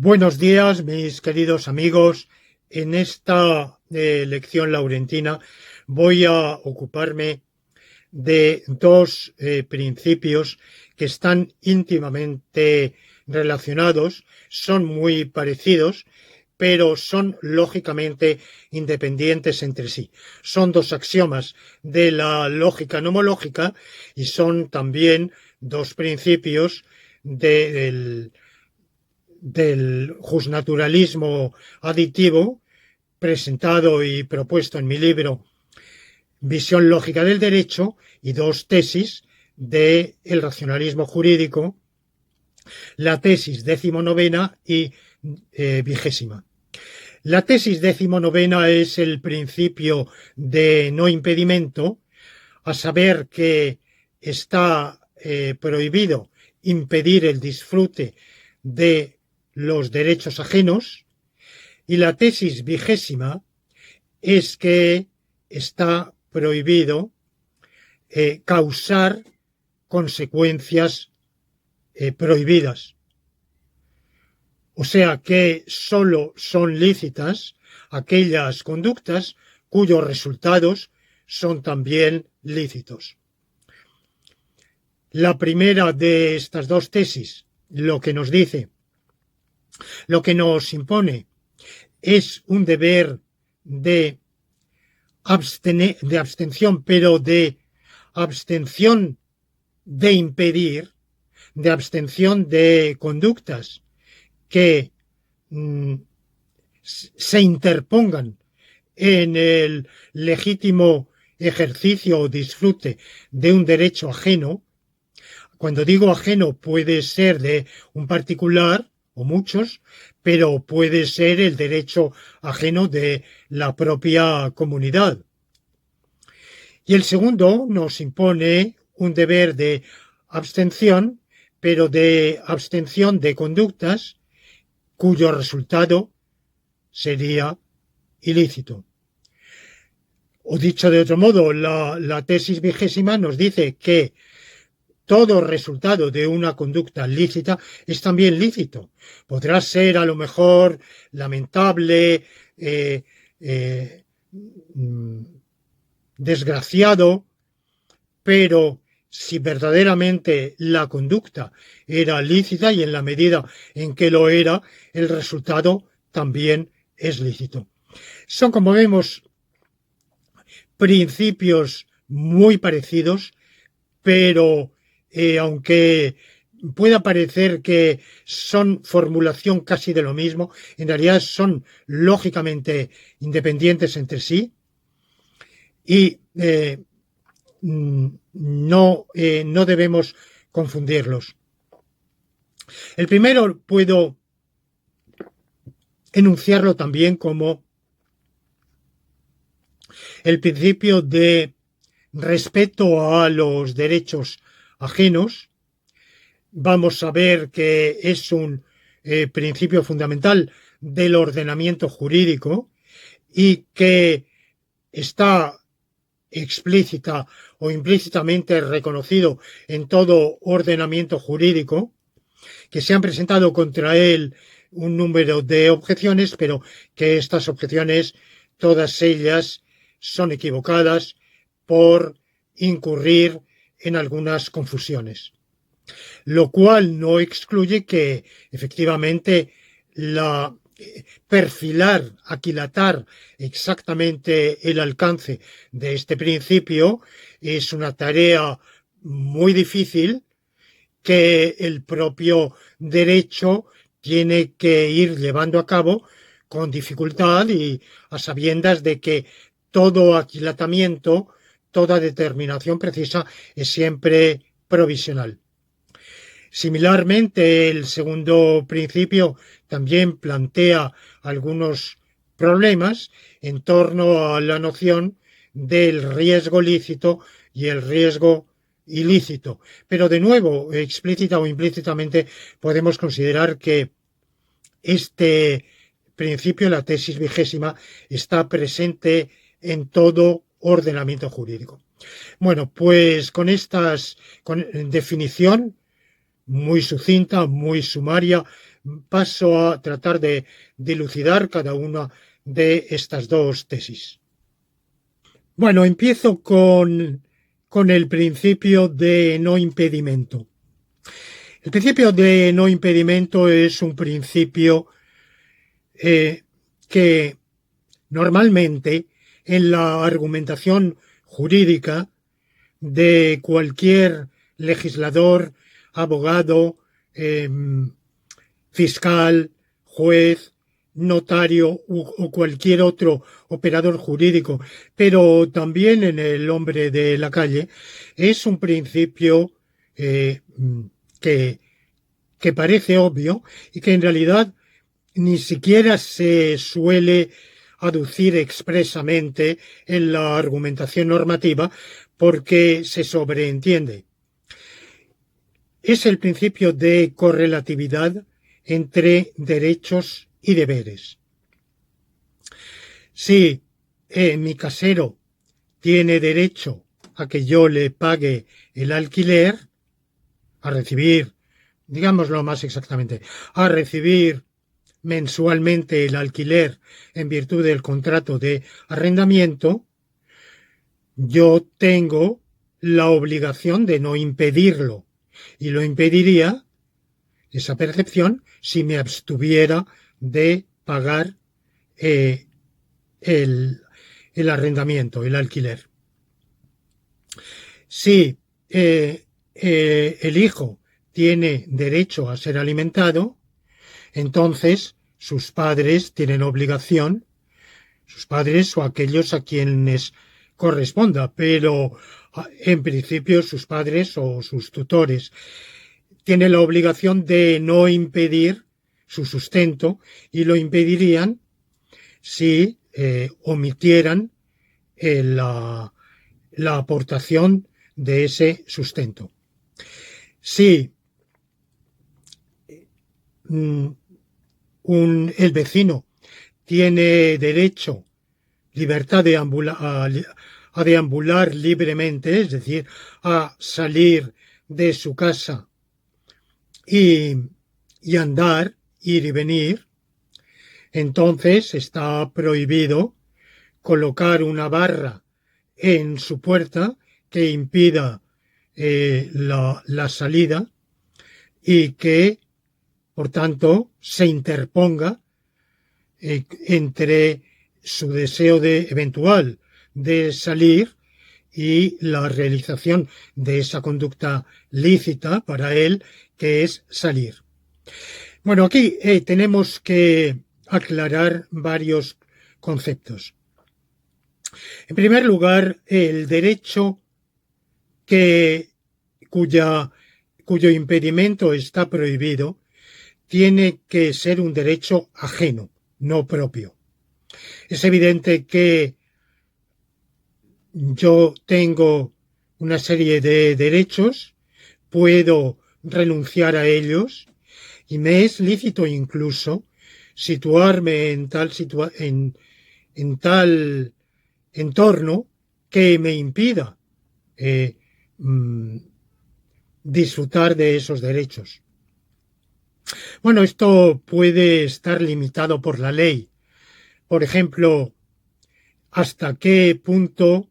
Buenos días, mis queridos amigos. En esta lección laurentina voy a ocuparme de dos principios que están íntimamente relacionados, son muy parecidos, pero son lógicamente independientes entre sí. Son dos axiomas de la lógica nomológica y son también dos principios del justnaturalismo aditivo, presentado y propuesto en mi libro Visión lógica del derecho, y dos tesis del racionalismo jurídico, la tesis 19ª y 20ª. La tesis 19ª es el principio de no impedimento, a saber que está prohibido impedir el disfrute de los derechos ajenos, y la tesis 20ª es que está prohibido causar consecuencias prohibidas. O sea que solo son lícitas aquellas conductas cuyos resultados son también lícitos. La primera de estas dos tesis lo que nos dice, lo que nos impone, es un deber de abstención, pero de abstención de impedir, de abstención de conductas que se interpongan en el legítimo ejercicio o disfrute de un derecho ajeno. Cuando digo ajeno, puede ser de un particular o muchos, pero puede ser el derecho ajeno de la propia comunidad. Y el segundo nos impone un deber de abstención, pero de abstención de conductas cuyo resultado sería ilícito. O dicho de otro modo, la tesis 20ª nos dice que todo resultado de una conducta lícita es también lícito. Podrá ser a lo mejor lamentable, desgraciado, pero si verdaderamente la conducta era lícita, y en la medida en que lo era, el resultado también es lícito. Son, como vemos, principios muy parecidos, pero aunque pueda parecer que son formulación casi de lo mismo, en realidad son lógicamente independientes entre sí y no debemos confundirlos. El primero puedo enunciarlo también como el principio de respeto a los derechos ajenos. Vamos a ver que es un principio fundamental del ordenamiento jurídico y que está explícita o implícitamente reconocido en todo ordenamiento jurídico, que se han presentado contra él un número de objeciones, pero que estas objeciones, todas ellas, son equivocadas por incurrir en algunas confusiones. Lo cual no excluye que efectivamente perfilar, aquilatar exactamente el alcance de este principio es una tarea muy difícil que el propio derecho tiene que ir llevando a cabo con dificultad y a sabiendas de que todo aquilatamiento, toda determinación precisa es siempre provisional. Similarmente, el segundo principio también plantea algunos problemas en torno a la noción del riesgo lícito y el riesgo ilícito. Pero de nuevo, explícita o implícitamente, podemos considerar que este principio, la tesis 20ª, está presente en todo ordenamiento jurídico. Bueno, pues con definición muy sucinta, muy sumaria, paso a tratar de dilucidar cada una de estas dos tesis. Bueno, empiezo con el principio de no impedimento. El principio de no impedimento es un principio que normalmente en la argumentación jurídica de cualquier legislador, abogado, fiscal, juez, notario o cualquier otro operador jurídico, pero también en el hombre de la calle, es un principio que parece obvio y que en realidad ni siquiera se suele aducir expresamente en la argumentación normativa porque se sobreentiende. Es el principio de correlatividad entre derechos y deberes. Si mi casero tiene derecho a que yo le pague el alquiler, a recibir, digámoslo más exactamente, a recibir mensualmente el alquiler en virtud del contrato de arrendamiento, yo tengo la obligación de no impedirlo y lo impediría esa percepción si me abstuviera de pagar el arrendamiento, el alquiler. Si el hijo tiene derecho a ser alimentado, entonces sus padres tienen obligación, sus padres o aquellos a quienes corresponda, pero en principio sus padres o sus tutores tienen la obligación de no impedir su sustento y lo impedirían si omitieran la aportación de ese sustento. Si el vecino tiene derecho, libertad de a deambular libremente, es decir, a salir de su casa y andar, ir y venir, entonces está prohibido colocar una barra en su puerta que impida la salida y que, por tanto, se interponga entre su deseo eventual de salir y la realización de esa conducta lícita para él, que es salir. Bueno, aquí tenemos que aclarar varios conceptos. En primer lugar, el derecho cuyo impedimento está prohibido tiene que ser un derecho ajeno, no propio. Es evidente que yo tengo una serie de derechos, puedo renunciar a ellos y me es lícito incluso situarme en tal entorno que me impida disfrutar de esos derechos. Bueno, esto puede estar limitado por la ley. Por ejemplo, hasta qué punto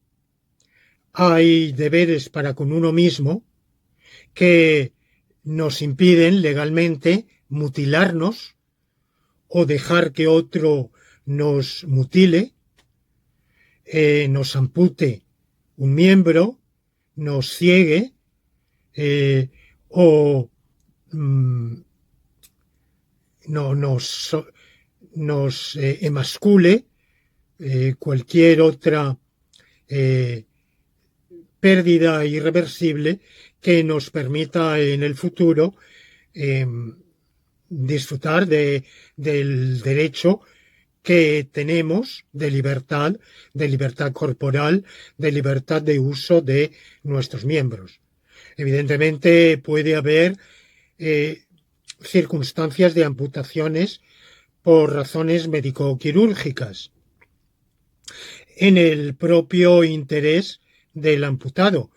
hay deberes para con uno mismo que nos impiden legalmente mutilarnos o dejar que otro nos mutile, nos ampute un miembro, nos ciegue o nos emascule, cualquier otra pérdida irreversible que nos permita en el futuro disfrutar del derecho que tenemos de libertad corporal, de libertad de uso de nuestros miembros. Evidentemente puede haber circunstancias de amputaciones por razones médico-quirúrgicas en el propio interés del amputado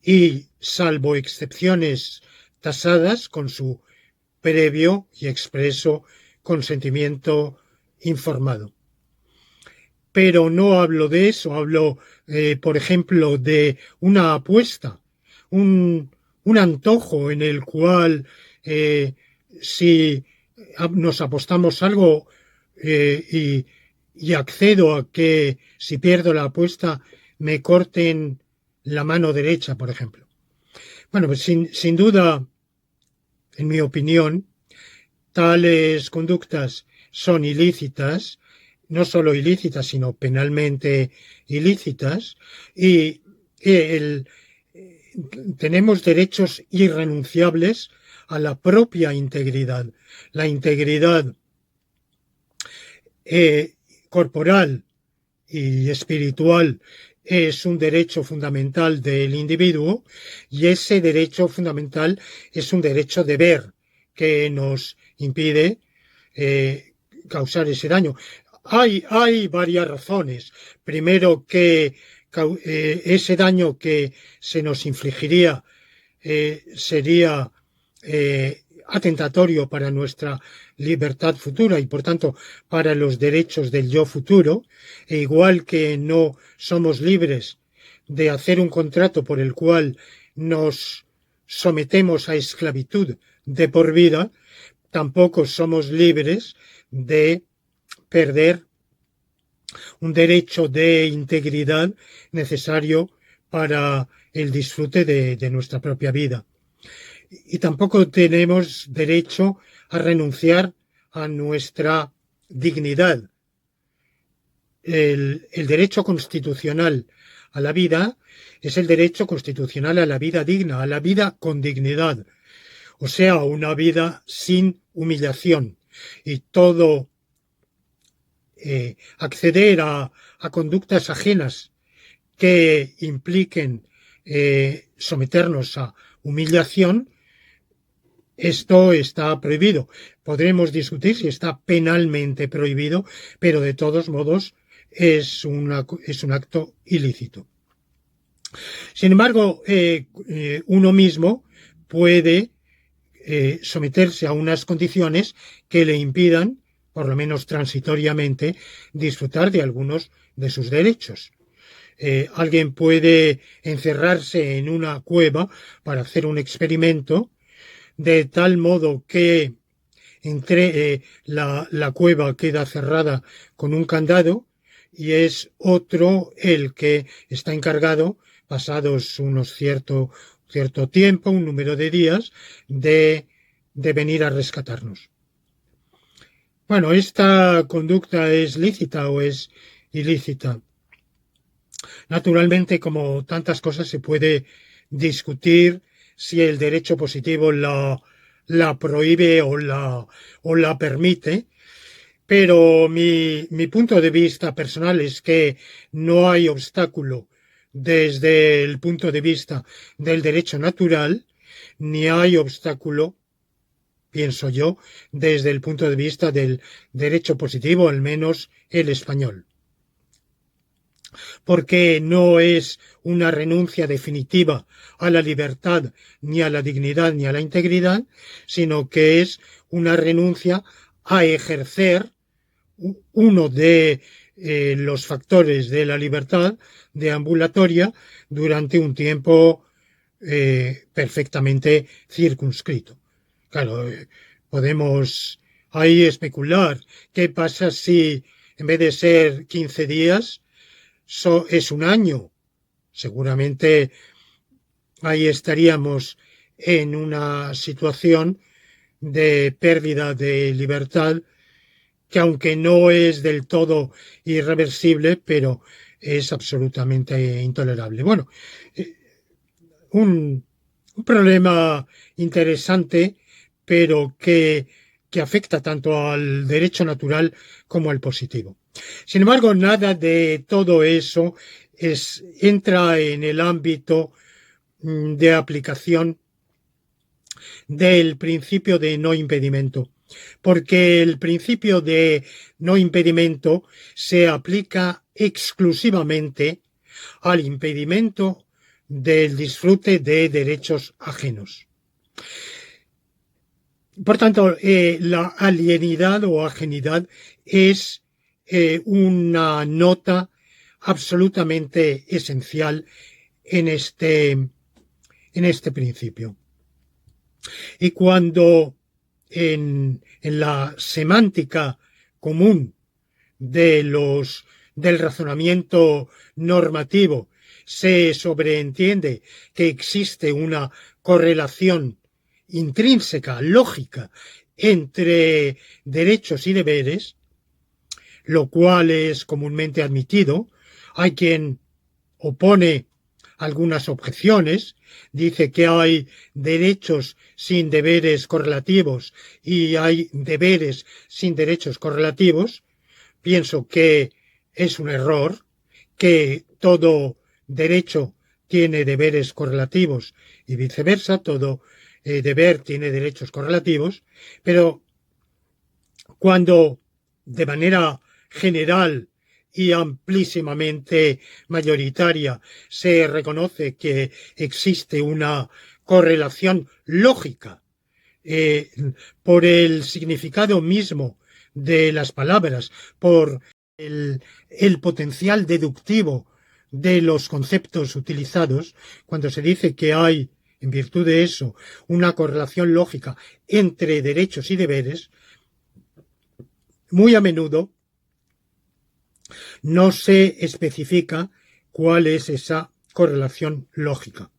y, salvo excepciones tasadas con su previo y expreso consentimiento informado. Pero no hablo de eso, hablo, por ejemplo, de una apuesta, un antojo en el cual si nos apostamos algo y accedo a que si pierdo la apuesta me corten la mano derecha, por ejemplo. Bueno, pues sin duda, en mi opinión, tales conductas son ilícitas, no solo ilícitas, sino penalmente ilícitas, y tenemos derechos irrenunciables a la propia integridad. La integridad corporal y espiritual es un derecho fundamental del individuo, y ese derecho fundamental es un derecho de ver que nos impide causar ese daño. Hay varias razones. Primero, que ese daño que se nos infligiría sería atentatorio para nuestra libertad futura y, por tanto, para los derechos del yo futuro, e igual que no somos libres de hacer un contrato por el cual nos sometemos a esclavitud de por vida, tampoco somos libres de perder un derecho de integridad necesario para el disfrute de nuestra propia vida. Y tampoco tenemos derecho a renunciar a nuestra dignidad. El derecho constitucional a la vida es el derecho constitucional a la vida digna, a la vida con dignidad, o sea, una vida sin humillación. Y todo acceder a conductas ajenas que impliquen someternos a humillación, esto está prohibido. Podremos discutir si está penalmente prohibido, pero de todos modos es un acto ilícito. Sin embargo, uno mismo puede someterse a unas condiciones que le impidan, por lo menos transitoriamente, disfrutar de algunos de sus derechos. Alguien puede encerrarse en una cueva para hacer un experimento, de tal modo que la cueva queda cerrada con un candado, y es otro el que está encargado, pasados unos cierto tiempo, un número de días, de venir a rescatarnos. Bueno, ¿esta conducta es lícita o es ilícita? Naturalmente, como tantas cosas, se puede discutir si el derecho positivo la prohíbe o la permite, pero mi punto de vista personal es que no hay obstáculo desde el punto de vista del derecho natural, ni hay obstáculo, pienso yo, desde el punto de vista del derecho positivo, al menos el español. Porque no es una renuncia definitiva a la libertad, ni a la dignidad, ni a la integridad, sino que es una renuncia a ejercer uno de los factores de la libertad deambulatoria durante un tiempo perfectamente circunscrito. Claro, podemos ahí especular qué pasa si en vez de ser 15 días es un año. Seguramente ahí estaríamos en una situación de pérdida de libertad que, aunque no es del todo irreversible, pero es absolutamente intolerable. Bueno, un problema interesante, pero que afecta tanto al derecho natural como al positivo. Sin embargo, nada de todo eso entra en el ámbito de aplicación del principio de no impedimento, porque el principio de no impedimento se aplica exclusivamente al impedimento del disfrute de derechos ajenos. Por tanto, la alienidad o ajenidad es una nota absolutamente esencial en este principio. Y cuando en la semántica común del razonamiento normativo se sobreentiende que existe una correlación intrínseca, lógica, entre derechos y deberes, lo cual es comúnmente admitido. Hay quien opone algunas objeciones, dice que hay derechos sin deberes correlativos y hay deberes sin derechos correlativos. Pienso que es un error, que todo derecho tiene deberes correlativos y viceversa, todo deber tiene derechos correlativos, pero cuando de manera general y amplísimamente mayoritaria se reconoce que existe una correlación lógica por el significado mismo de las palabras, por el potencial deductivo de los conceptos utilizados, cuando se dice que hay, en virtud de eso, una correlación lógica entre derechos y deberes, muy a menudo no se especifica cuál es esa correlación lógica.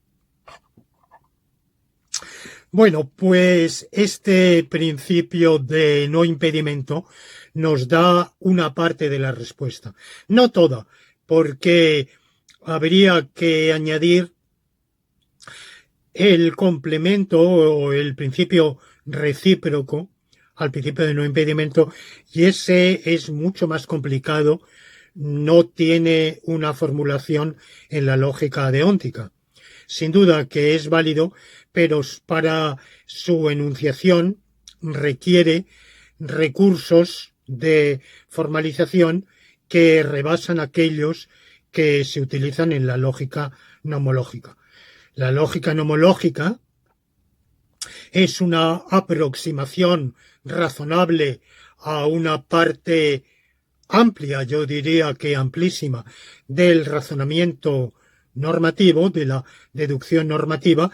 Bueno, pues este principio de no impedimento nos da una parte de la respuesta. No toda, porque habría que añadir el complemento o el principio recíproco al principio de no impedimento, y ese es mucho más complicado, no tiene una formulación en la lógica deóntica. Sin duda que es válido, pero para su enunciación requiere recursos de formalización que rebasan aquellos que se utilizan en la lógica nomológica. La lógica nomológica es una aproximación razonable a una parte amplia, yo diría que amplísima, del razonamiento normativo, de la deducción normativa,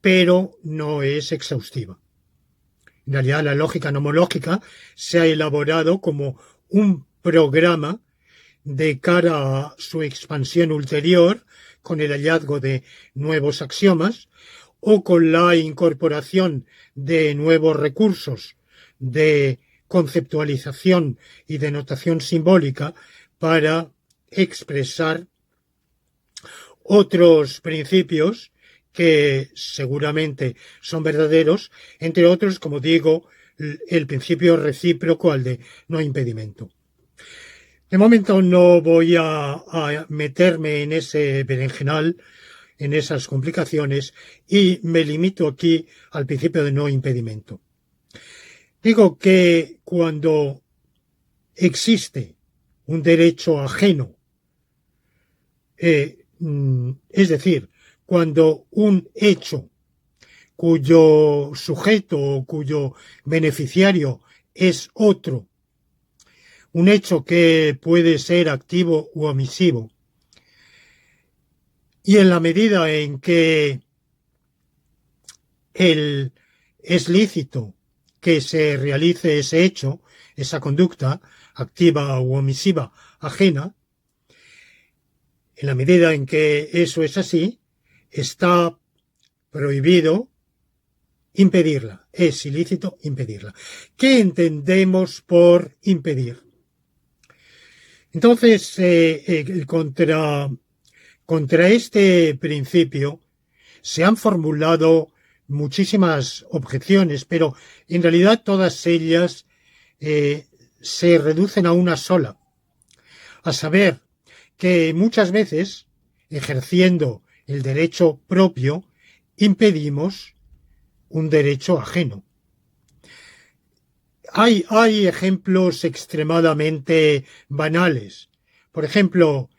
pero no es exhaustiva. En realidad, la lógica nomológica se ha elaborado como un programa de cara a su expansión ulterior, con el hallazgo de nuevos axiomas o con la incorporación de nuevos recursos de conceptualización y de notación simbólica para expresar otros principios que seguramente son verdaderos, entre otros, como digo, el principio recíproco al de no impedimento. De momento no voy a meterme en ese berenjenal, en esas complicaciones, y me limito aquí al principio de no impedimento. Digo que cuando existe un derecho ajeno, es decir, cuando un hecho cuyo sujeto o cuyo beneficiario es otro, un hecho que puede ser activo u omisivo, y en la medida en que es lícito que se realice ese hecho, esa conducta activa u omisiva ajena, en la medida en que eso es así, está prohibido impedirla, es ilícito impedirla. ¿Qué entendemos por impedir? Entonces, contra este principio se han formulado muchísimas objeciones, pero en realidad todas ellas se reducen a una sola, a saber que muchas veces, ejerciendo el derecho propio, impedimos un derecho ajeno. Hay ejemplos extremadamente banales. Por ejemplo,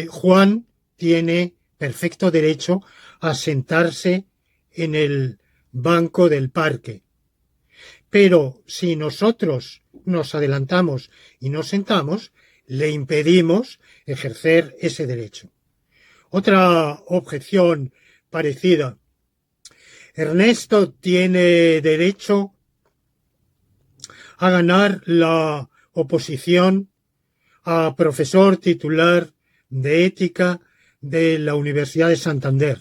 Juan tiene perfecto derecho a sentarse en el banco del parque. Pero si nosotros nos adelantamos y nos sentamos, le impedimos ejercer ese derecho. Otra objeción parecida. Ernesto tiene derecho a ganar la oposición a profesor titular de ética de la Universidad de Santander.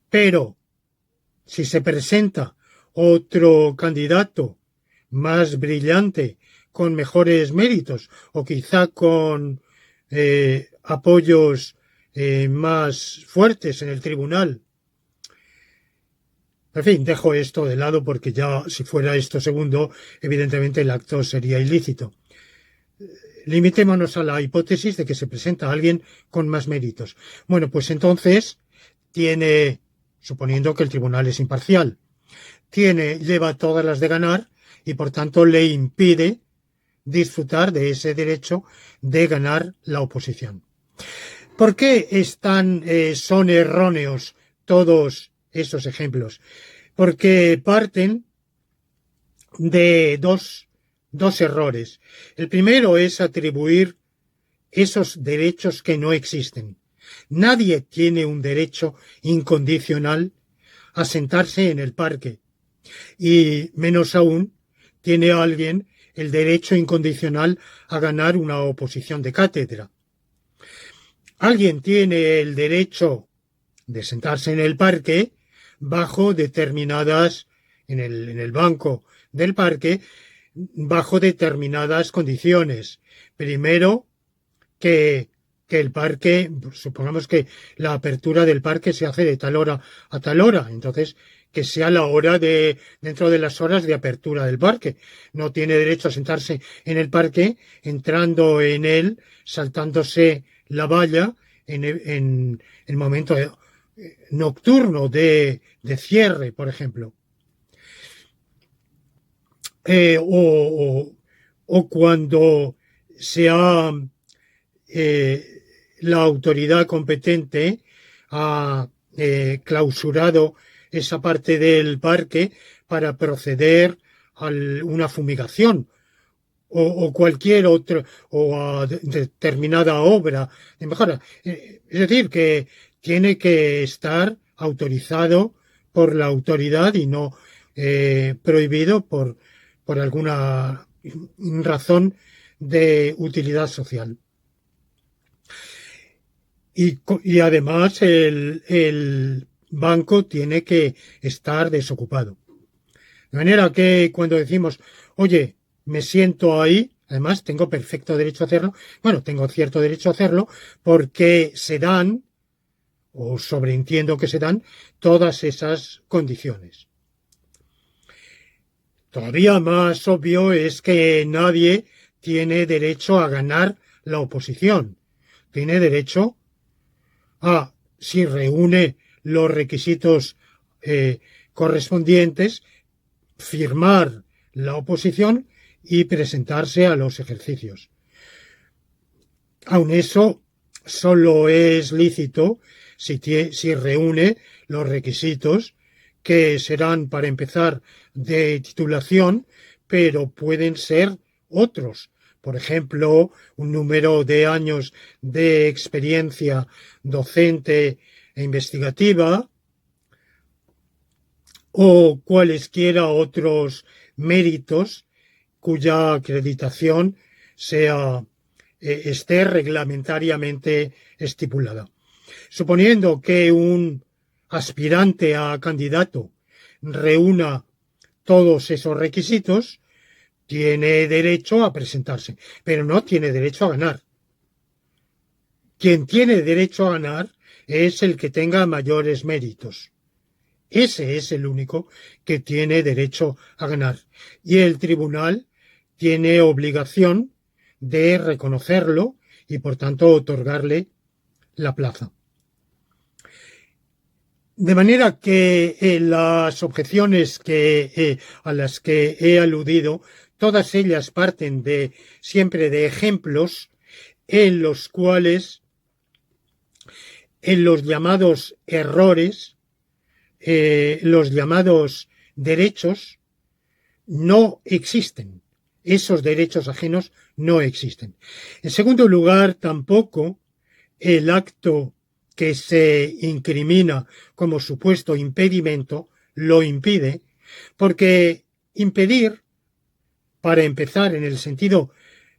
Pero si se presenta otro candidato más brillante, con mejores méritos o quizá con apoyos más fuertes en el tribunal. En fin, dejo esto de lado porque ya si fuera esto segundo, evidentemente el acto sería ilícito. Limitémonos a la hipótesis de que se presenta alguien con más méritos. Bueno, pues entonces tiene, suponiendo que el tribunal es imparcial, lleva todas las de ganar y por tanto le impide disfrutar de ese derecho de ganar la oposición. ¿Por qué son erróneos todos esos ejemplos? Porque parten de dos errores. El primero es atribuir esos derechos que no existen. Nadie tiene un derecho incondicional a sentarse en el parque y menos aún tiene alguien el derecho incondicional a ganar una oposición de cátedra. Alguien tiene el derecho de sentarse en el parque bajo determinadas, en el banco del parque, bajo determinadas condiciones. Primero, que el parque, supongamos que la apertura del parque se hace de tal hora a tal hora, entonces que sea la hora dentro de las horas de apertura del parque. No tiene derecho a sentarse en el parque, entrando en él, saltándose la valla en el momento nocturno de cierre, por ejemplo. O cuando sea la autoridad competente ha clausurado esa parte del parque para proceder a una fumigación o cualquier otro o a determinada obra de mejora. Es decir, que tiene que estar autorizado por la autoridad y no prohibido por alguna razón de utilidad social. Y además el banco tiene que estar desocupado. De manera que cuando decimos, oye, me siento ahí, además tengo perfecto derecho a hacerlo, bueno, tengo cierto derecho a hacerlo porque se dan, o sobreentiendo que se dan, todas esas condiciones. Todavía más obvio es que nadie tiene derecho a ganar la oposición. Tiene derecho a, si reúne los requisitos correspondientes, firmar la oposición y presentarse a los ejercicios. Aun eso solo es lícito si reúne los requisitos que serán, para empezar, de titulación, pero pueden ser otros. Por ejemplo, un número de años de experiencia docente e investigativa, o cualesquiera otros méritos cuya acreditación esté reglamentariamente estipulada. Suponiendo que un aspirante a candidato reúna todos esos requisitos, tiene derecho a presentarse, pero no tiene derecho a ganar. Quien tiene derecho a ganar es el que tenga mayores méritos. Ese es el único que tiene derecho a ganar. Y el tribunal tiene obligación de reconocerlo y, por tanto, otorgarle la plaza. De manera que las objeciones a las que he aludido, todas ellas parten siempre de ejemplos en los cuales, en los llamados errores, los llamados derechos, no existen. Esos derechos ajenos no existen. En segundo lugar, tampoco el acto que se incrimina como supuesto impedimento lo impide, porque impedir, para empezar en el sentido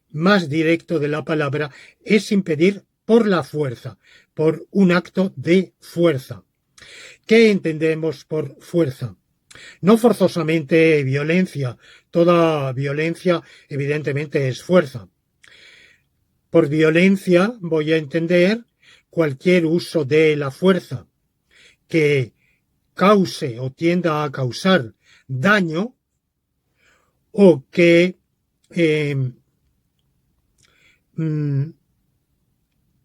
más directo de la palabra, es impedir por la fuerza, por un acto de fuerza. ¿Qué entendemos por fuerza? No forzosamente violencia. Toda violencia evidentemente es fuerza. Por violencia voy a entender cualquier uso de la fuerza que cause o tienda a causar daño o que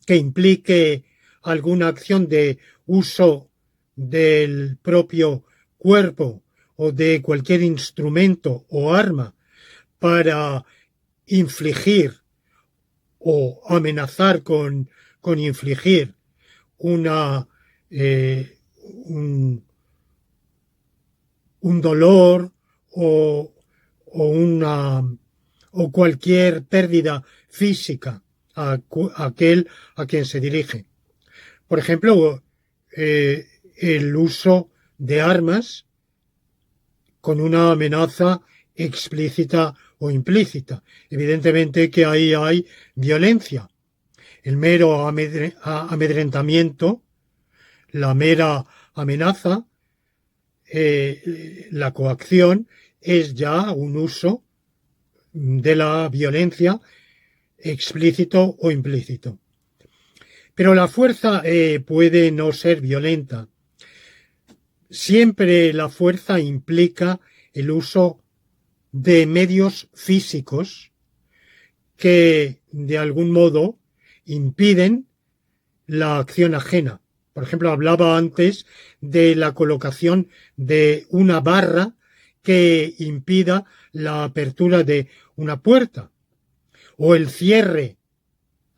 implique alguna acción de uso del propio cuerpo o de cualquier instrumento o arma para infligir o amenazar con infligir una un dolor o cualquier pérdida física a aquel a quien se dirige. Por ejemplo, el uso de armas con una amenaza explícita o implícita. Evidentemente que ahí hay violencia. El mero amedrentamiento, la mera amenaza, la coacción, es ya un uso de la violencia explícito o implícito. Pero la fuerza puede no ser violenta. Siempre la fuerza implica el uso de medios físicos que de algún modo impiden la acción ajena. Por ejemplo, hablaba antes de la colocación de una barra que impida la apertura de una puerta, o el cierre,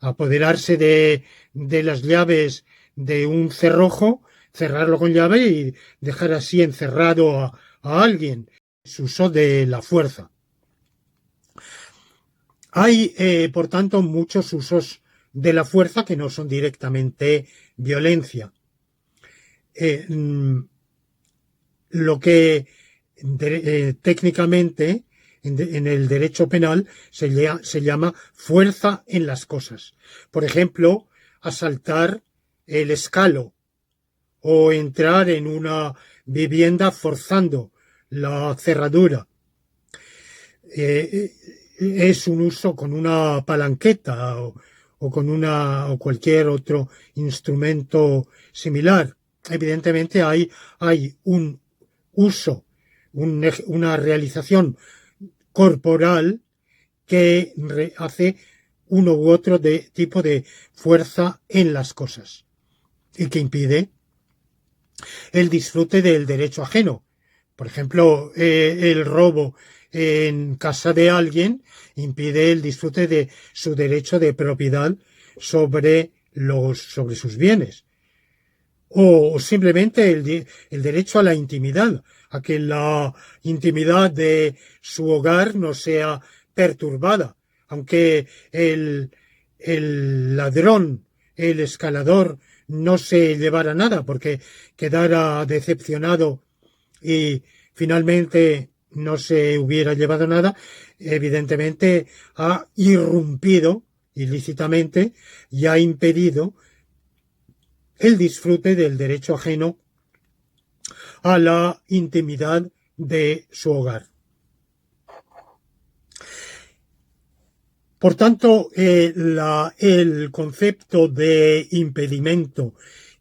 apoderarse de las llaves de un cerrojo, cerrarlo con llave y dejar así encerrado a alguien. Es uso de la fuerza. Hay, por tanto, muchos usos de la fuerza que no son directamente violencia. Lo que técnicamente en el derecho penal se llama fuerza en las cosas. Por ejemplo, asaltar el escalo o entrar en una vivienda forzando la cerradura. Es un uso con una palanqueta o con o cualquier otro instrumento similar. Evidentemente hay un uso, una realización corporal que hace uno u otro tipo de fuerza en las cosas y que impide el disfrute del derecho ajeno. Por ejemplo, el robo en casa de alguien impide el disfrute de su derecho de propiedad sobre sus bienes. O simplemente el derecho a la intimidad, a que la intimidad de su hogar no sea perturbada, aunque el ladrón, el escalador, no se llevara nada porque quedara decepcionado y finalmente no se hubiera llevado nada, evidentemente ha irrumpido ilícitamente y ha impedido el disfrute del derecho ajeno a la intimidad de su hogar. Por tanto, el concepto de impedimento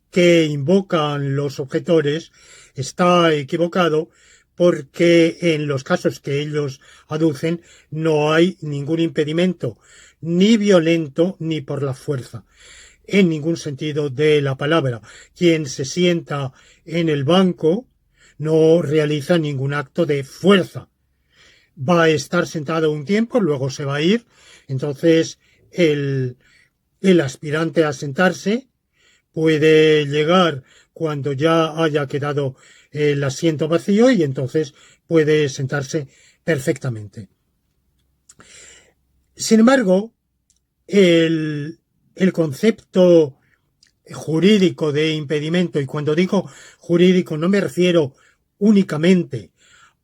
que invocan los objetores está equivocado porque en los casos que ellos aducen no hay ningún impedimento, ni violento ni por la fuerza, en ningún sentido de la palabra. Quien se sienta en el banco no realiza ningún acto de fuerza. Va a estar sentado un tiempo, luego se va a ir. Entonces el aspirante a sentarse puede llegar cuando ya haya quedado el asiento vacío y entonces puede sentarse perfectamente. Sin embargo, el concepto jurídico de impedimento, y cuando digo jurídico no me refiero únicamente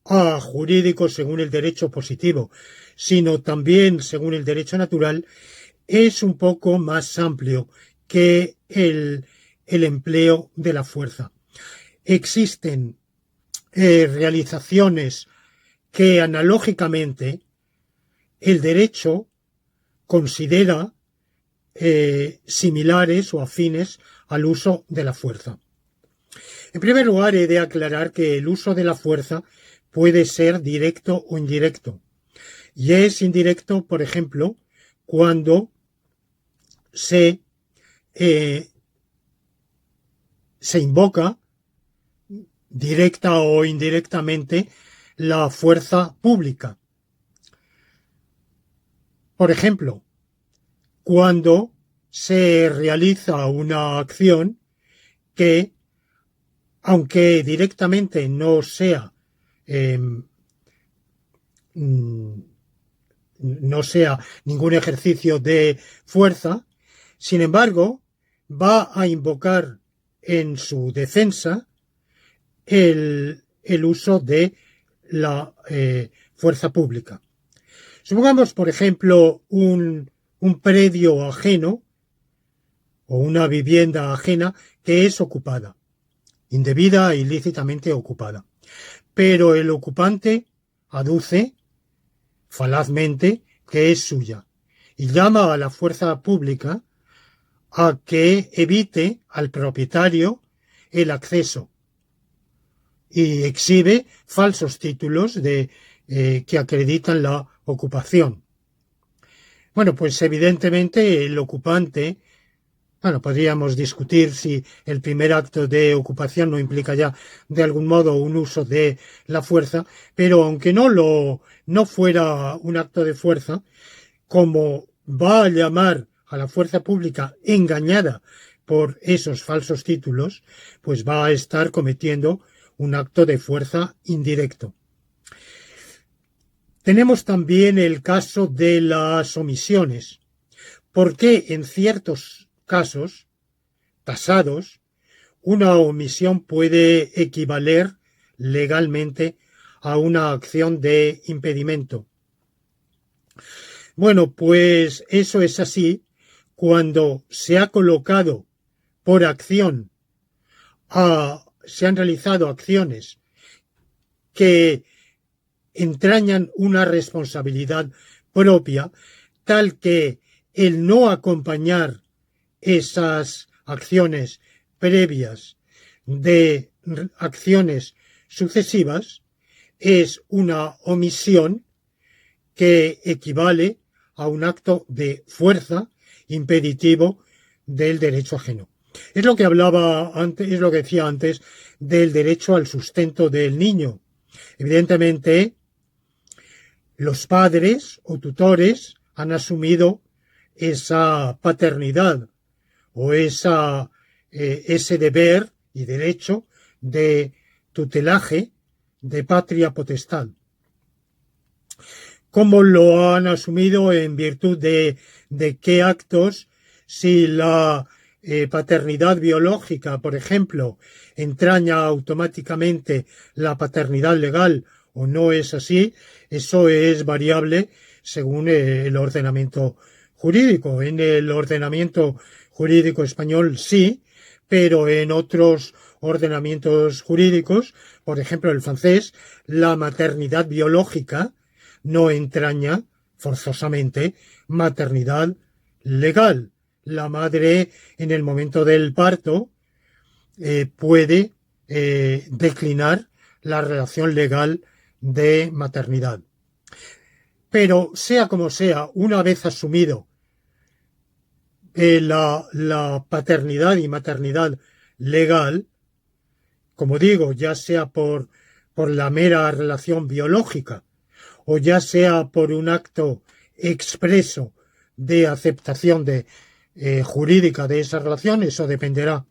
a jurídico según el derecho positivo, sino también según el derecho natural, es un poco más amplio que el empleo de la fuerza. Existen realizaciones que analógicamente el derecho considera similares o afines al uso de la fuerza. En primer lugar, he de aclarar que el uso de la fuerza puede ser directo o indirecto. Y es indirecto, por ejemplo, cuando se invoca directa o indirectamente la fuerza pública. Por ejemplo, cuando se realiza una acción que, aunque directamente no sea ningún ejercicio de fuerza, sin embargo, va a invocar en su defensa el uso de la fuerza pública. Supongamos, por ejemplo, un predio ajeno o una vivienda ajena que es ocupada, indebida e ilícitamente ocupada. Pero el ocupante aduce falazmente que es suya y llama a la fuerza pública a que evite al propietario el acceso y exhibe falsos títulos que acreditan la ocupación. Bueno, pues evidentemente el ocupante, podríamos discutir si el primer acto de ocupación no implica ya de algún modo un uso de la fuerza, pero aunque no fuera un acto de fuerza, como va a llamar a la fuerza pública engañada por esos falsos títulos, pues va a estar cometiendo un acto de fuerza indirecto. Tenemos también el caso de las omisiones. ¿Por qué en ciertos casos tasados una omisión puede equivaler legalmente a una acción de impedimento? Bueno, pues eso es así cuando se ha colocado por acción, se han realizado acciones que entrañan una responsabilidad propia, tal que el no acompañar esas acciones previas de acciones sucesivas es una omisión que equivale a un acto de fuerza impeditivo del derecho ajeno. Es lo que hablaba antes, es lo que decía antes del derecho al sustento del niño. Evidentemente, los padres o tutores han asumido esa paternidad o ese deber y derecho de tutelaje de patria potestad. ¿Cómo lo han asumido? En virtud de qué actos? Si la paternidad biológica, por ejemplo, entraña automáticamente la paternidad legal o no es así, eso es variable según el ordenamiento jurídico. En el ordenamiento jurídico español sí, pero en otros ordenamientos jurídicos, por ejemplo el francés, la maternidad biológica no entraña forzosamente maternidad legal. La madre en el momento del parto puede declinar la relación legal de maternidad. Pero sea como sea, una vez asumido la paternidad y maternidad legal, como digo, ya sea por la mera relación biológica o ya sea por un acto expreso de aceptación jurídica de esa relación, eso dependerá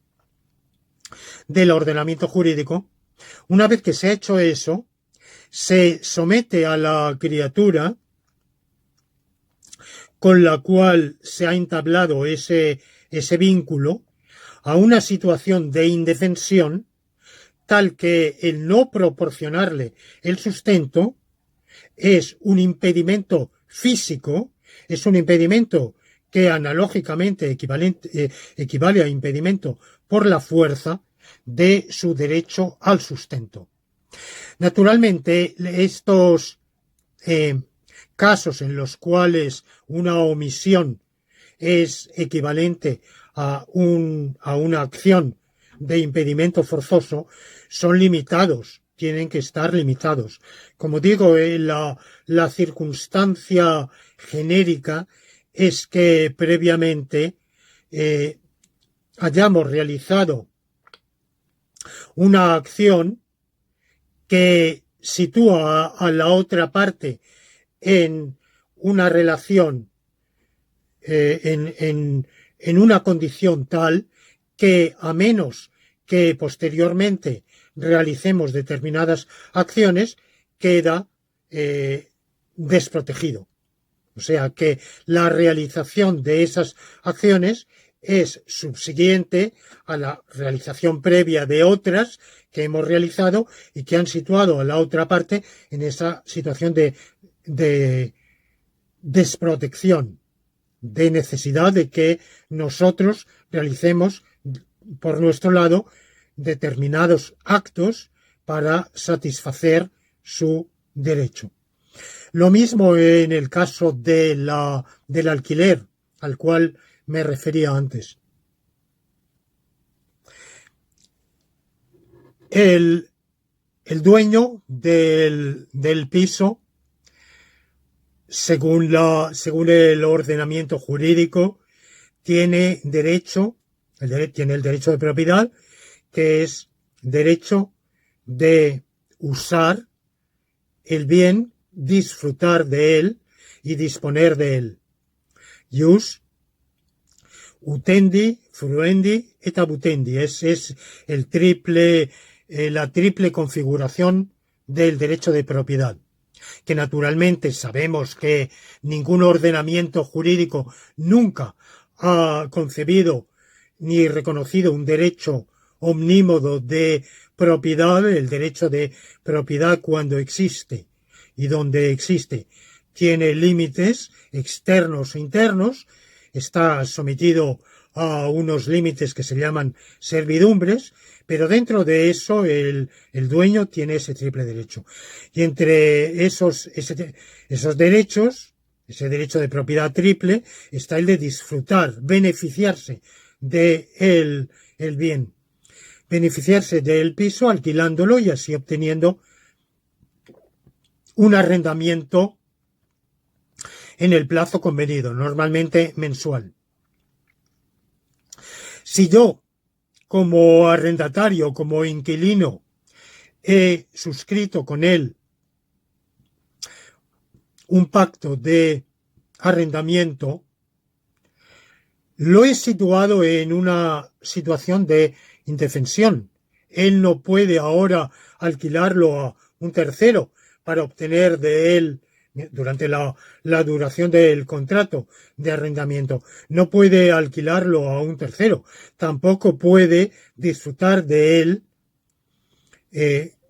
del ordenamiento jurídico. Una vez que se ha hecho eso, se somete a la criatura con la cual se ha entablado ese vínculo a una situación de indefensión tal que el no proporcionarle el sustento es un impedimento físico, es un impedimento que analógicamente equivale a impedimento por la fuerza de su derecho al sustento. Naturalmente, estos casos en los cuales una omisión es equivalente a una acción de impedimento forzoso son limitados, tienen que estar limitados. Como digo, la circunstancia genérica es que previamente hayamos realizado una acción que sitúa a la otra parte en una relación, en una condición tal que, a menos que posteriormente realicemos determinadas acciones, queda desprotegido. O sea que la realización de esas acciones es subsiguiente a la realización previa de otras que hemos realizado y que han situado a la otra parte en esa situación de desprotección, de necesidad de que nosotros realicemos por nuestro lado determinados actos para satisfacer su derecho. Lo mismo en el caso del alquiler, al cual me refería antes. El dueño del piso, según el ordenamiento jurídico, tiene el derecho de propiedad, que es derecho de usar el bien, disfrutar de él y disponer de él. Ius utendi, fruendi et abutendi. Es la triple configuración del derecho de propiedad, que naturalmente sabemos que ningún ordenamiento jurídico nunca ha concebido ni reconocido un derecho omnímodo de propiedad. El derecho de propiedad, cuando existe y donde existe, tiene límites externos e internos, está sometido a unos límites que se llaman servidumbres, pero dentro de eso el dueño tiene ese triple derecho. Y entre esos derechos, ese derecho de propiedad triple, está el de disfrutar, beneficiarse de el bien, beneficiarse del piso alquilándolo y así obteniendo un arrendamiento en el plazo convenido, normalmente mensual. Si yo, como arrendatario, como inquilino, he suscrito con él un pacto de arrendamiento, lo he situado en una situación de indefensión. Él no puede ahora alquilarlo a un tercero para obtener de él, durante la duración del contrato de arrendamiento, no puede alquilarlo a un tercero, tampoco puede disfrutar de él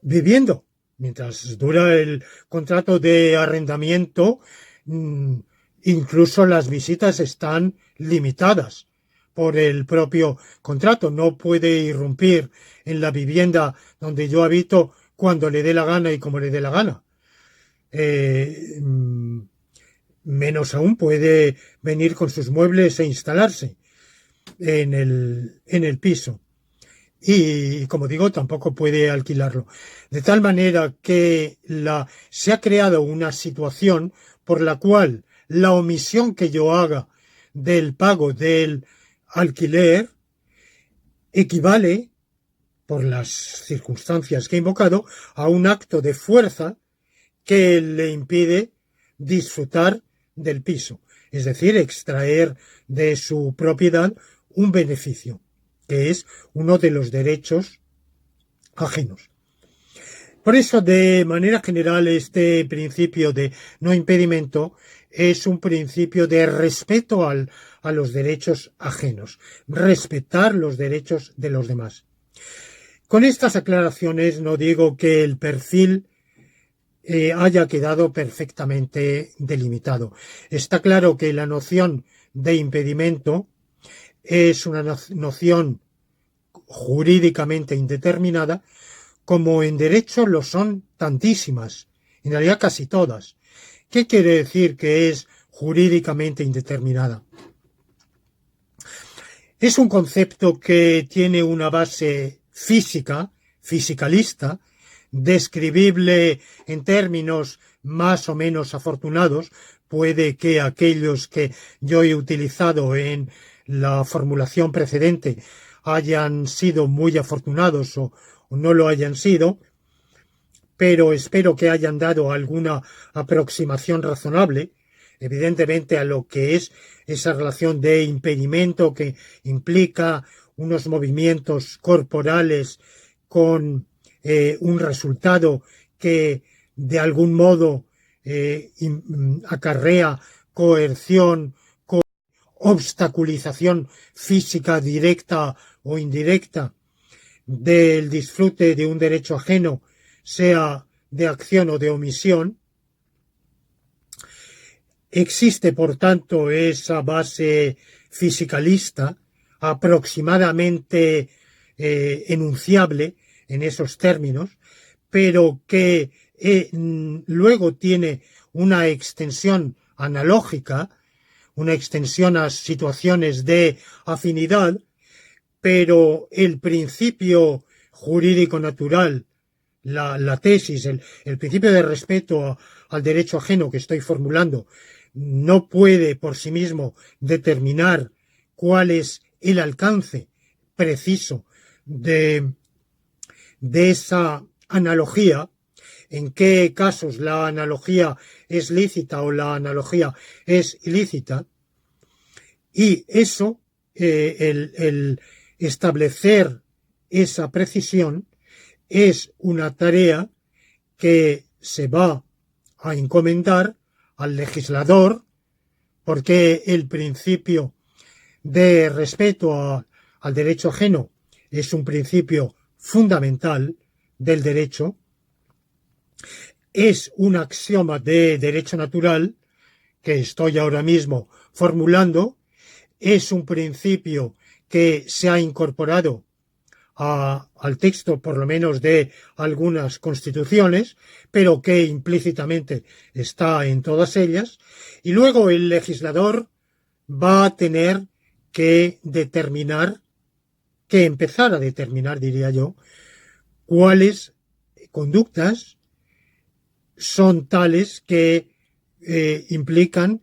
viviendo. Mientras dura el contrato de arrendamiento, incluso las visitas están limitadas por el propio contrato. No puede irrumpir en la vivienda donde yo habito cuando le dé la gana y como le dé la gana. Menos aún puede venir con sus muebles e instalarse en el piso. Y, como digo, tampoco puede alquilarlo. De tal manera que se ha creado una situación por la cual la omisión que yo haga del pago del alquiler equivale, por las circunstancias que he invocado, a un acto de fuerza que le impide disfrutar del piso, es decir, extraer de su propiedad un beneficio, que es uno de los derechos ajenos. Por eso, de manera general, este principio de no impedimento es un principio de respeto a los derechos ajenos, respetar los derechos de los demás. Con estas aclaraciones no digo que el perfil haya quedado perfectamente delimitado. Está claro que la noción de impedimento es una noción jurídicamente indeterminada, como en derecho lo son tantísimas, en realidad casi todas. ¿Qué quiere decir que es jurídicamente indeterminada? Es un concepto que tiene una base física, fisicalista, describible en términos más o menos afortunados. Puede que aquellos que yo he utilizado en la formulación precedente hayan sido muy afortunados o no lo hayan sido, pero espero que hayan dado alguna aproximación razonable, evidentemente, a lo que es esa relación de impedimento que implica unos movimientos corporales con un resultado que de algún modo acarrea coerción, obstaculización física directa o indirecta del disfrute de un derecho ajeno, sea de acción o de omisión. Existe, por tanto, esa base fisicalista aproximadamente enunciable en esos términos, pero que luego tiene una extensión analógica, una extensión a situaciones de afinidad, pero el principio jurídico natural, la tesis, el principio de respeto al derecho ajeno que estoy formulando, no puede por sí mismo determinar cuál es el alcance preciso de esa analogía, en qué casos la analogía es lícita o la analogía es ilícita, y eso, el establecer esa precisión, es una tarea que se va a encomendar al legislador, porque el principio de respeto al derecho ajeno es un principio fundamental del derecho, es un axioma de derecho natural que estoy ahora mismo formulando, es un principio que se ha incorporado al texto, por lo menos de algunas constituciones, pero que implícitamente está en todas ellas, y luego el legislador va a tener que empezar a determinar, diría yo, cuáles conductas son tales que implican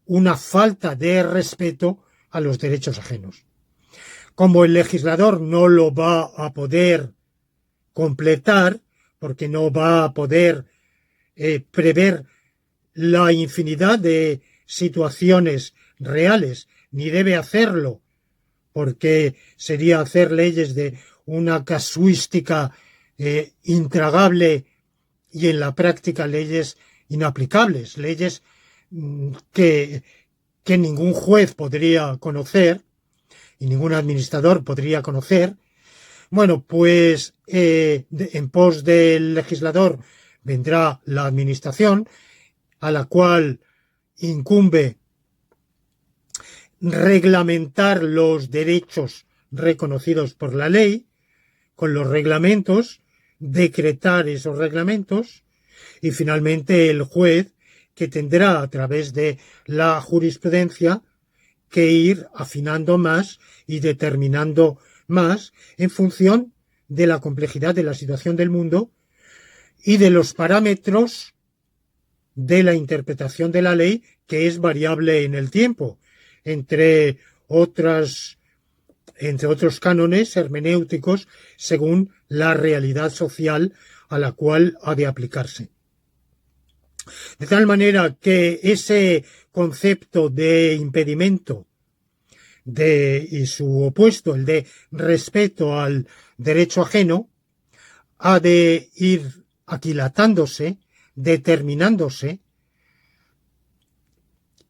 una falta de respeto a los derechos ajenos. Como el legislador no lo va a poder completar, porque no va a poder prever la infinidad de situaciones reales, ni debe hacerlo, porque sería hacer leyes de una casuística intragable y en la práctica leyes inaplicables, leyes que ningún juez podría conocer y ningún administrador podría conocer. Bueno, pues en pos del legislador vendrá la administración, a la cual incumbe reglamentar los derechos reconocidos por la ley, con los reglamentos, decretar esos reglamentos, y finalmente el juez, que tendrá a través de la jurisprudencia que ir afinando más y determinando más en función de la complejidad de la situación del mundo y de los parámetros de la interpretación de la ley, que es variable en el tiempo, entre otros cánones hermenéuticos según la realidad social a la cual ha de aplicarse. De tal manera que ese concepto de impedimento y su opuesto, el de respeto al derecho ajeno, ha de ir aquilatándose, determinándose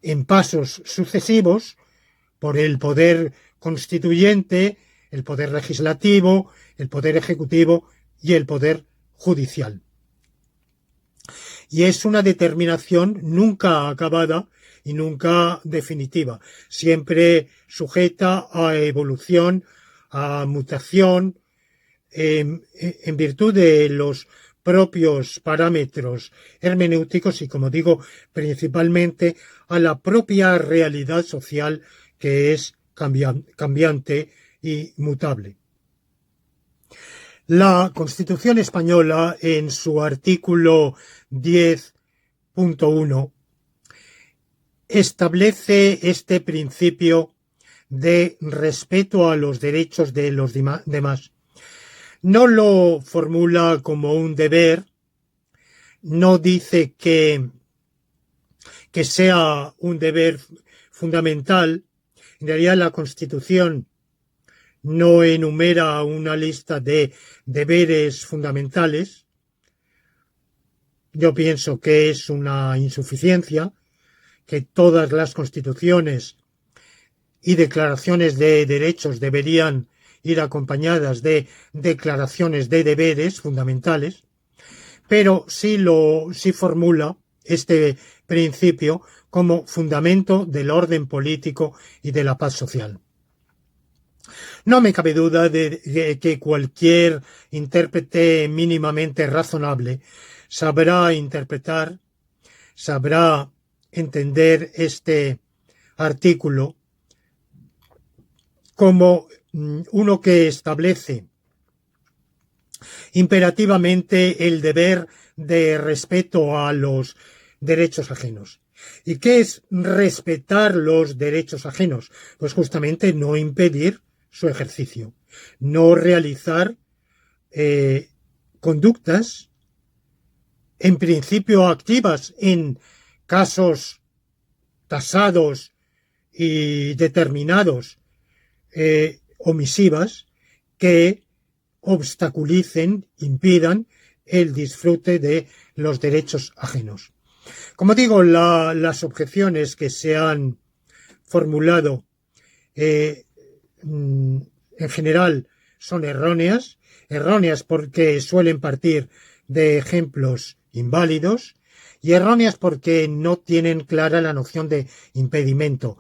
en pasos sucesivos por el poder constituyente, el poder legislativo, el poder ejecutivo y el poder judicial. Y es una determinación nunca acabada y nunca definitiva, siempre sujeta a evolución, a mutación, en virtud de los propios parámetros hermenéuticos y, como digo, principalmente a la propia realidad social que es cambiante y mutable. La Constitución española, en su artículo 10.1, establece este principio de respeto a los derechos de los demás. No lo formula como un deber, no dice que sea un deber fundamental. En realidad, la Constitución no enumera una lista de deberes fundamentales. Yo pienso que es una insuficiencia, que todas las constituciones y declaraciones de derechos deberían ir acompañadas de declaraciones de deberes fundamentales, pero sí formula este principio como fundamento del orden político y de la paz social. No me cabe duda de que cualquier intérprete mínimamente razonable sabrá interpretar, sabrá entender este artículo como uno que establece imperativamente el deber de respeto a los derechos ajenos. ¿Y qué es respetar los derechos ajenos? Pues justamente no impedir su ejercicio, no realizar conductas en principio activas en casos tasados y determinados, omisivas, que obstaculicen, impidan el disfrute de los derechos ajenos. Como digo, las objeciones que se han formulado en general son erróneas porque suelen partir de ejemplos inválidos y erróneas porque no tienen clara la noción de impedimento.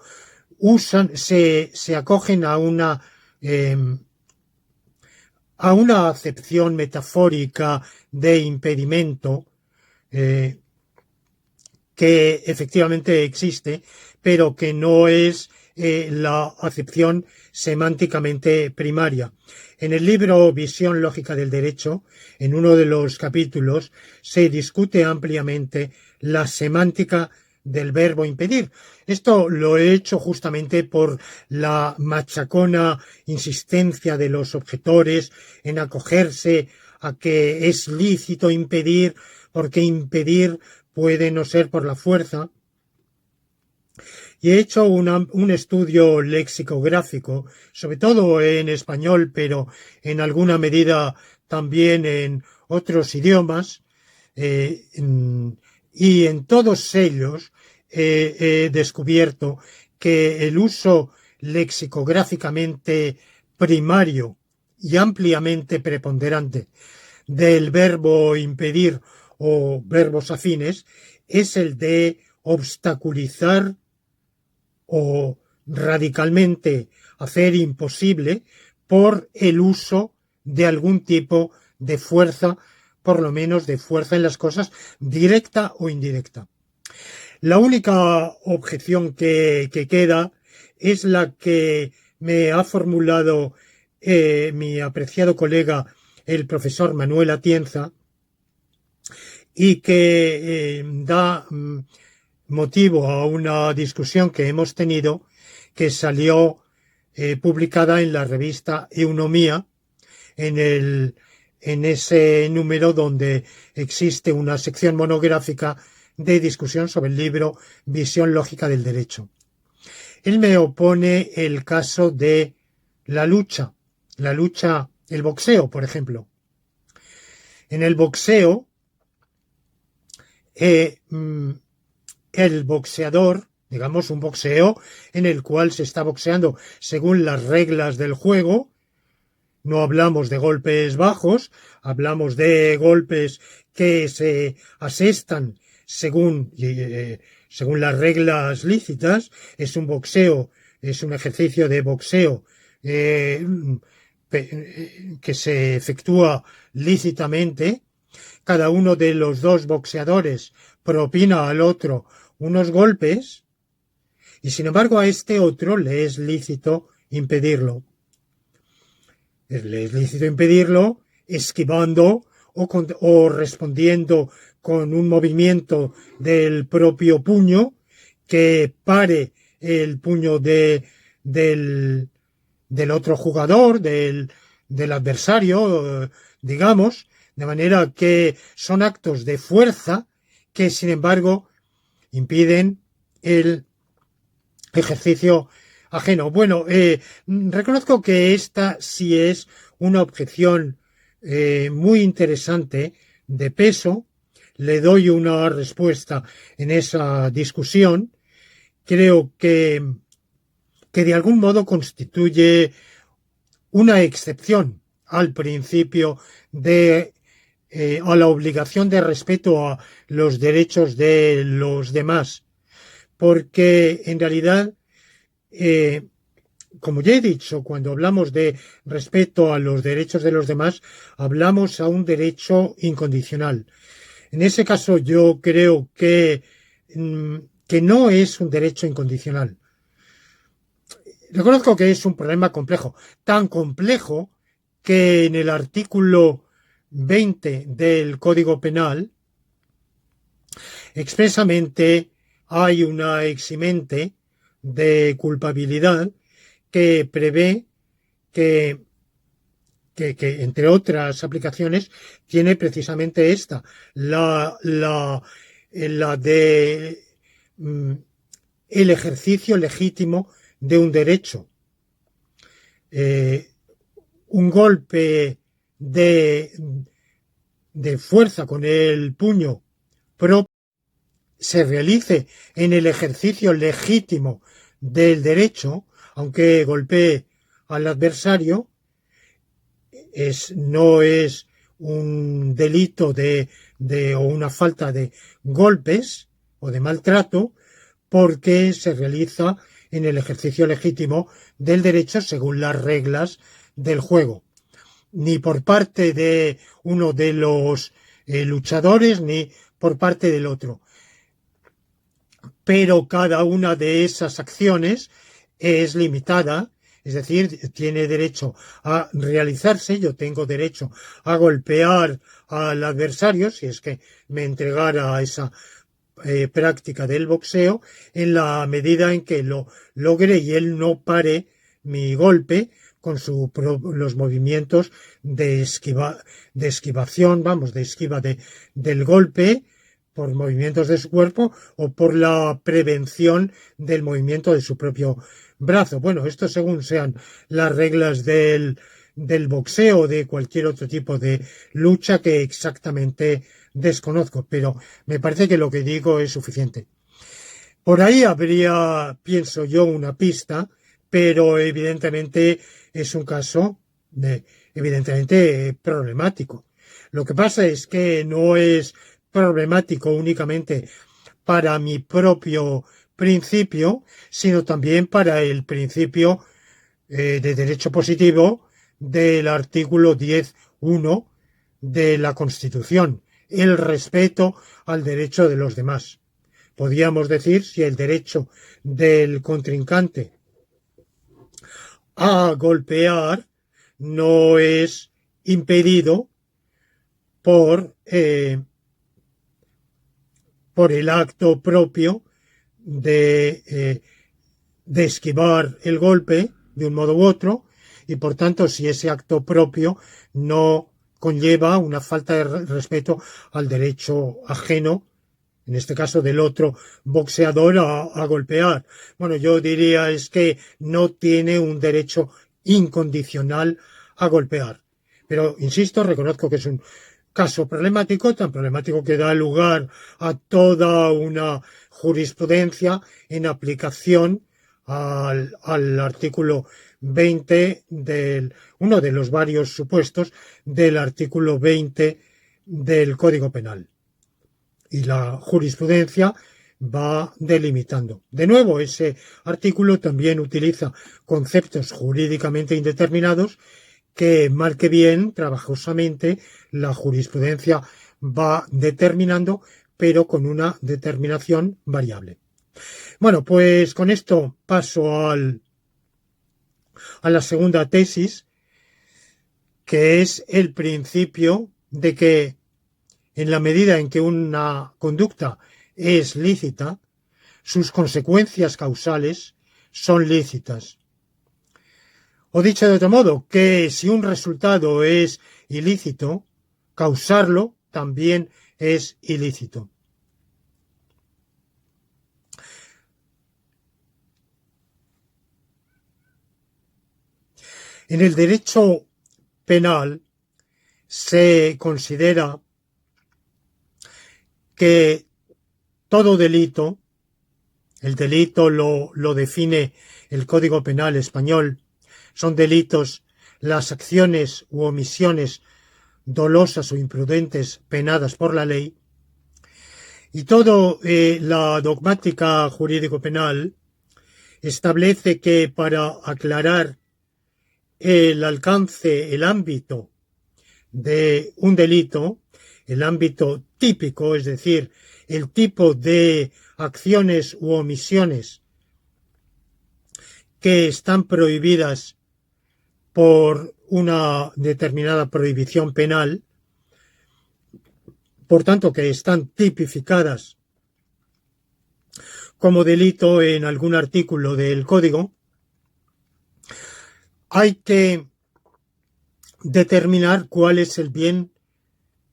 Se acogen a una acepción metafórica de impedimento que efectivamente existe, pero que no es la acepción semánticamente primaria. En el libro Visión lógica del derecho, en uno de los capítulos, se discute ampliamente la semántica del verbo impedir. Esto lo he hecho justamente por la machacona insistencia de los objetores en acogerse a que es lícito impedir, porque impedir puede no ser por la fuerza. Y he hecho un estudio lexicográfico, sobre todo en español, pero en alguna medida también en otros idiomas, y en todos ellos he descubierto que el uso lexicográficamente primario y ampliamente preponderante del verbo impedir o verbos afines es el de obstaculizar o radicalmente hacer imposible por el uso de algún tipo de fuerza, por lo menos de fuerza en las cosas, directa o indirecta. La única objeción que queda es la que me ha formulado mi apreciado colega, el profesor Manuel Atienza, y que da motivo a una discusión que hemos tenido, que salió publicada en la revista Eunomía, en ese número donde existe una sección monográfica de discusión sobre el libro Visión lógica del derecho. Él me opone el caso de la lucha, el boxeo, por ejemplo. En el boxeo, el boxeador, digamos un boxeo en el cual se está boxeando según las reglas del juego. No hablamos de golpes bajos, hablamos de golpes que se asestan según las reglas lícitas. Es un boxeo, es un ejercicio de boxeo que se efectúa lícitamente. Cada uno de los dos boxeadores propina al otro unos golpes y sin embargo a este otro le es lícito impedirlo. Le es lícito impedirlo esquivando o respondiendo con un movimiento del propio puño que pare el puño del otro jugador, del adversario, digamos, de manera que son actos de fuerza que, sin embargo, impiden el ejercicio ajeno. Bueno, reconozco que esta sí es una objeción muy interesante de peso. Le doy una respuesta en esa discusión. Creo que de algún modo constituye una excepción al principio a la obligación de respeto a los derechos de los demás, porque en realidad, como ya he dicho, cuando hablamos de respeto a los derechos de los demás, hablamos a un derecho incondicional. En ese caso yo creo que no es un derecho incondicional. Reconozco que es un problema complejo, tan complejo que en el artículo 20 del Código Penal expresamente hay una eximente de culpabilidad que prevé que entre otras aplicaciones tiene precisamente esta, la de el ejercicio legítimo de un derecho. Un golpe de fuerza con el puño propio se realice en el ejercicio legítimo del derecho, aunque golpee al adversario, no es un delito o una falta de golpes o de maltrato, porque se realiza en el ejercicio legítimo del derecho según las reglas del juego, ni por parte de uno de los luchadores ni por parte del otro. Pero cada una de esas acciones es limitada, es decir, tiene derecho a realizarse. Yo tengo derecho a golpear al adversario si es que me entregara a esa práctica del boxeo, en la medida en que lo logre y él no pare mi golpe con los movimientos de esquivación, de esquiva del golpe por movimientos de su cuerpo o por la prevención del movimiento de su propio brazo. Bueno, esto según sean las reglas del boxeo o de cualquier otro tipo de lucha que exactamente desconozco, pero me parece que lo que digo es suficiente. Por ahí habría, pienso yo, una pista, pero evidentemente es un caso evidentemente problemático. Lo que pasa es que no es problemático únicamente para mi propio principio, sino también para el principio de derecho positivo del artículo 10.1 de la Constitución, el respeto al derecho de los demás. Podríamos decir, si el derecho del contrincante a golpear no es impedido por el acto propio de esquivar el golpe de un modo u otro, y por tanto si ese acto propio no conlleva una falta de respeto al derecho ajeno, en este caso del otro boxeador, a golpear. Bueno, yo diría es que no tiene un derecho incondicional a golpear. Pero, insisto, reconozco que es caso problemático, tan problemático que da lugar a toda una jurisprudencia en aplicación al artículo 20 uno de los varios supuestos del artículo 20 del Código Penal. Y la jurisprudencia va delimitando. De nuevo, ese artículo también utiliza conceptos jurídicamente indeterminados que, mal que bien, trabajosamente, la jurisprudencia va determinando, pero con una determinación variable. Bueno, pues con esto paso a la segunda tesis, que es el principio de que en la medida en que una conducta es lícita, sus consecuencias causales son lícitas. O dicho de otro modo, que si un resultado es ilícito, causarlo también es ilícito. En el derecho penal se considera que todo delito, el delito lo define el Código Penal español, son delitos las acciones u omisiones dolosas o imprudentes penadas por la ley, y todo la dogmática jurídico-penal establece que para aclarar el alcance, el ámbito de un delito, el ámbito típico, es decir, el tipo de acciones u omisiones que están prohibidas por una determinada prohibición penal, por tanto que están tipificadas como delito en algún artículo del Código, hay que determinar cuál es el bien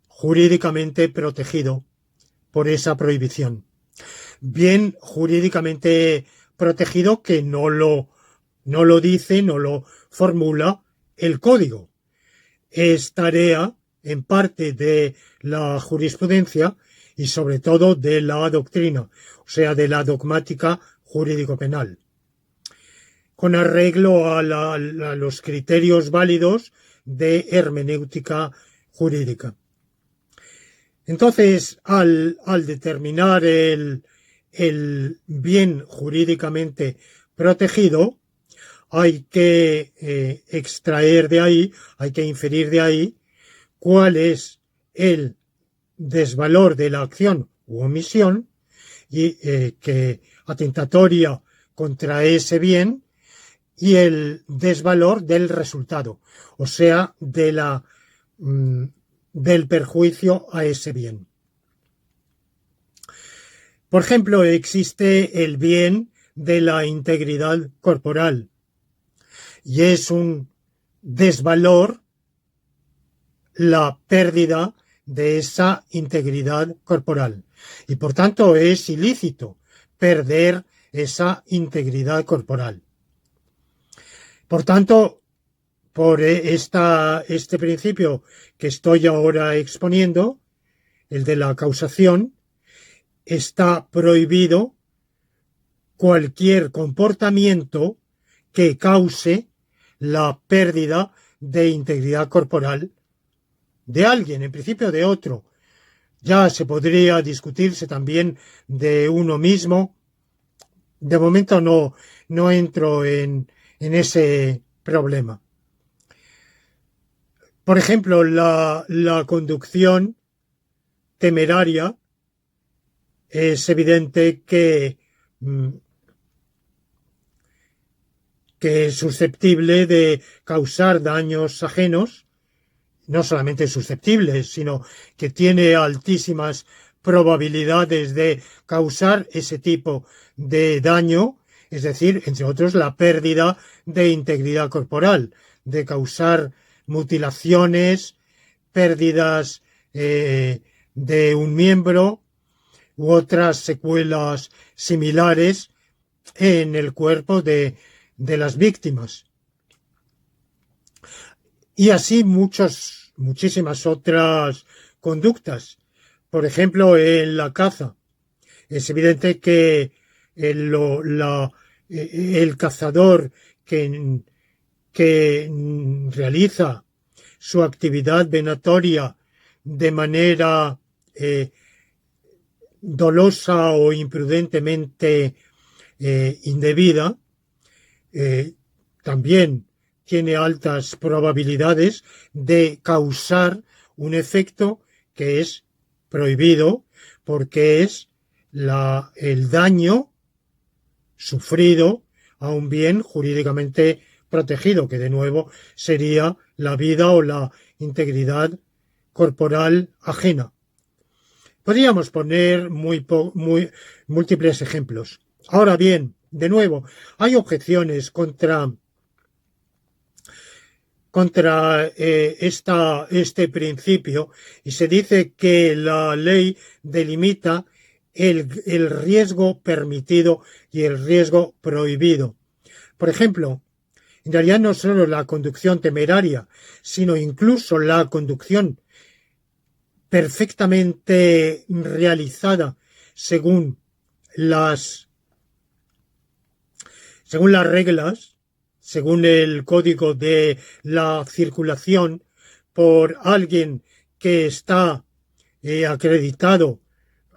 jurídicamente protegido por esa prohibición. Bien jurídicamente protegido que no lo dice, no lo formula el Código. Es tarea, en parte, de la jurisprudencia y sobre todo de la doctrina, o sea, de la dogmática jurídico-penal, con arreglo a los criterios válidos de hermenéutica jurídica. Entonces, al determinar el bien jurídicamente protegido, hay que extraer de ahí, hay que inferir de ahí cuál es el desvalor de la acción u omisión y que atentatoria contra ese bien, y el desvalor del resultado, o sea, del perjuicio a ese bien. Por ejemplo, existe el bien de la integridad corporal, y es un desvalor la pérdida de esa integridad corporal, y por tanto es ilícito perder esa integridad corporal. Por tanto, por este principio que estoy ahora exponiendo, el de la causación, está prohibido cualquier comportamiento que cause la pérdida de integridad corporal de alguien, en principio de otro. Ya se podría discutirse también de uno mismo. De momento no entro en ese problema. Por ejemplo, la conducción temeraria es evidente que es susceptible de causar daños ajenos, no solamente susceptible, sino que tiene altísimas probabilidades de causar ese tipo de daño, es decir, entre otros, la pérdida de integridad corporal, de causar mutilaciones, pérdidas de un miembro u otras secuelas similares en el cuerpo de las víctimas. Y así muchísimas otras conductas. Por ejemplo, en la caza. Es evidente que el cazador que realiza su actividad venatoria de manera dolosa o imprudentemente indebida, también tiene altas probabilidades de causar un efecto que es prohibido, porque es el daño sufrido a un bien jurídicamente protegido, que de nuevo sería la vida o la integridad corporal ajena. Podríamos poner múltiples ejemplos. Ahora bien, de nuevo, hay objeciones contra este principio, y se dice que la ley delimita el riesgo permitido y el riesgo prohibido. Por ejemplo, en realidad no solo la conducción temeraria, sino incluso la conducción perfectamente realizada según las reglas, según el código de la circulación, por alguien que está acreditado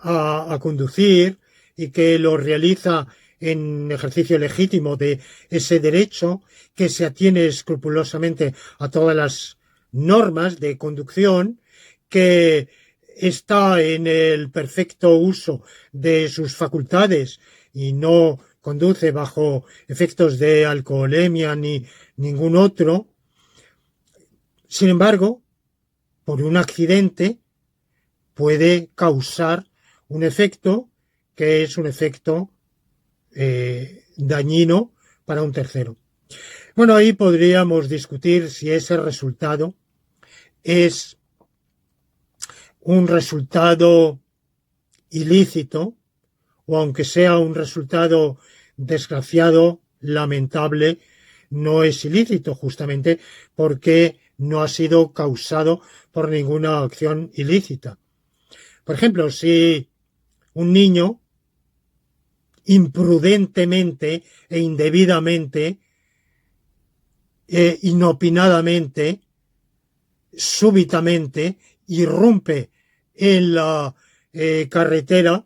a conducir y que lo realiza en ejercicio legítimo de ese derecho, que se atiene escrupulosamente a todas las normas de conducción, que está en el perfecto uso de sus facultades y no conduce bajo efectos de alcoholemia ni ningún otro. Sin embargo, por un accidente puede causar un efecto que es un efecto dañino para un tercero. Bueno, ahí podríamos discutir si ese resultado es un resultado ilícito o, aunque sea un resultado desgraciado, lamentable, no es ilícito, justamente porque no ha sido causado por ninguna acción ilícita. Por ejemplo, si un niño imprudentemente e indebidamente, inopinadamente, súbitamente, irrumpe en la carretera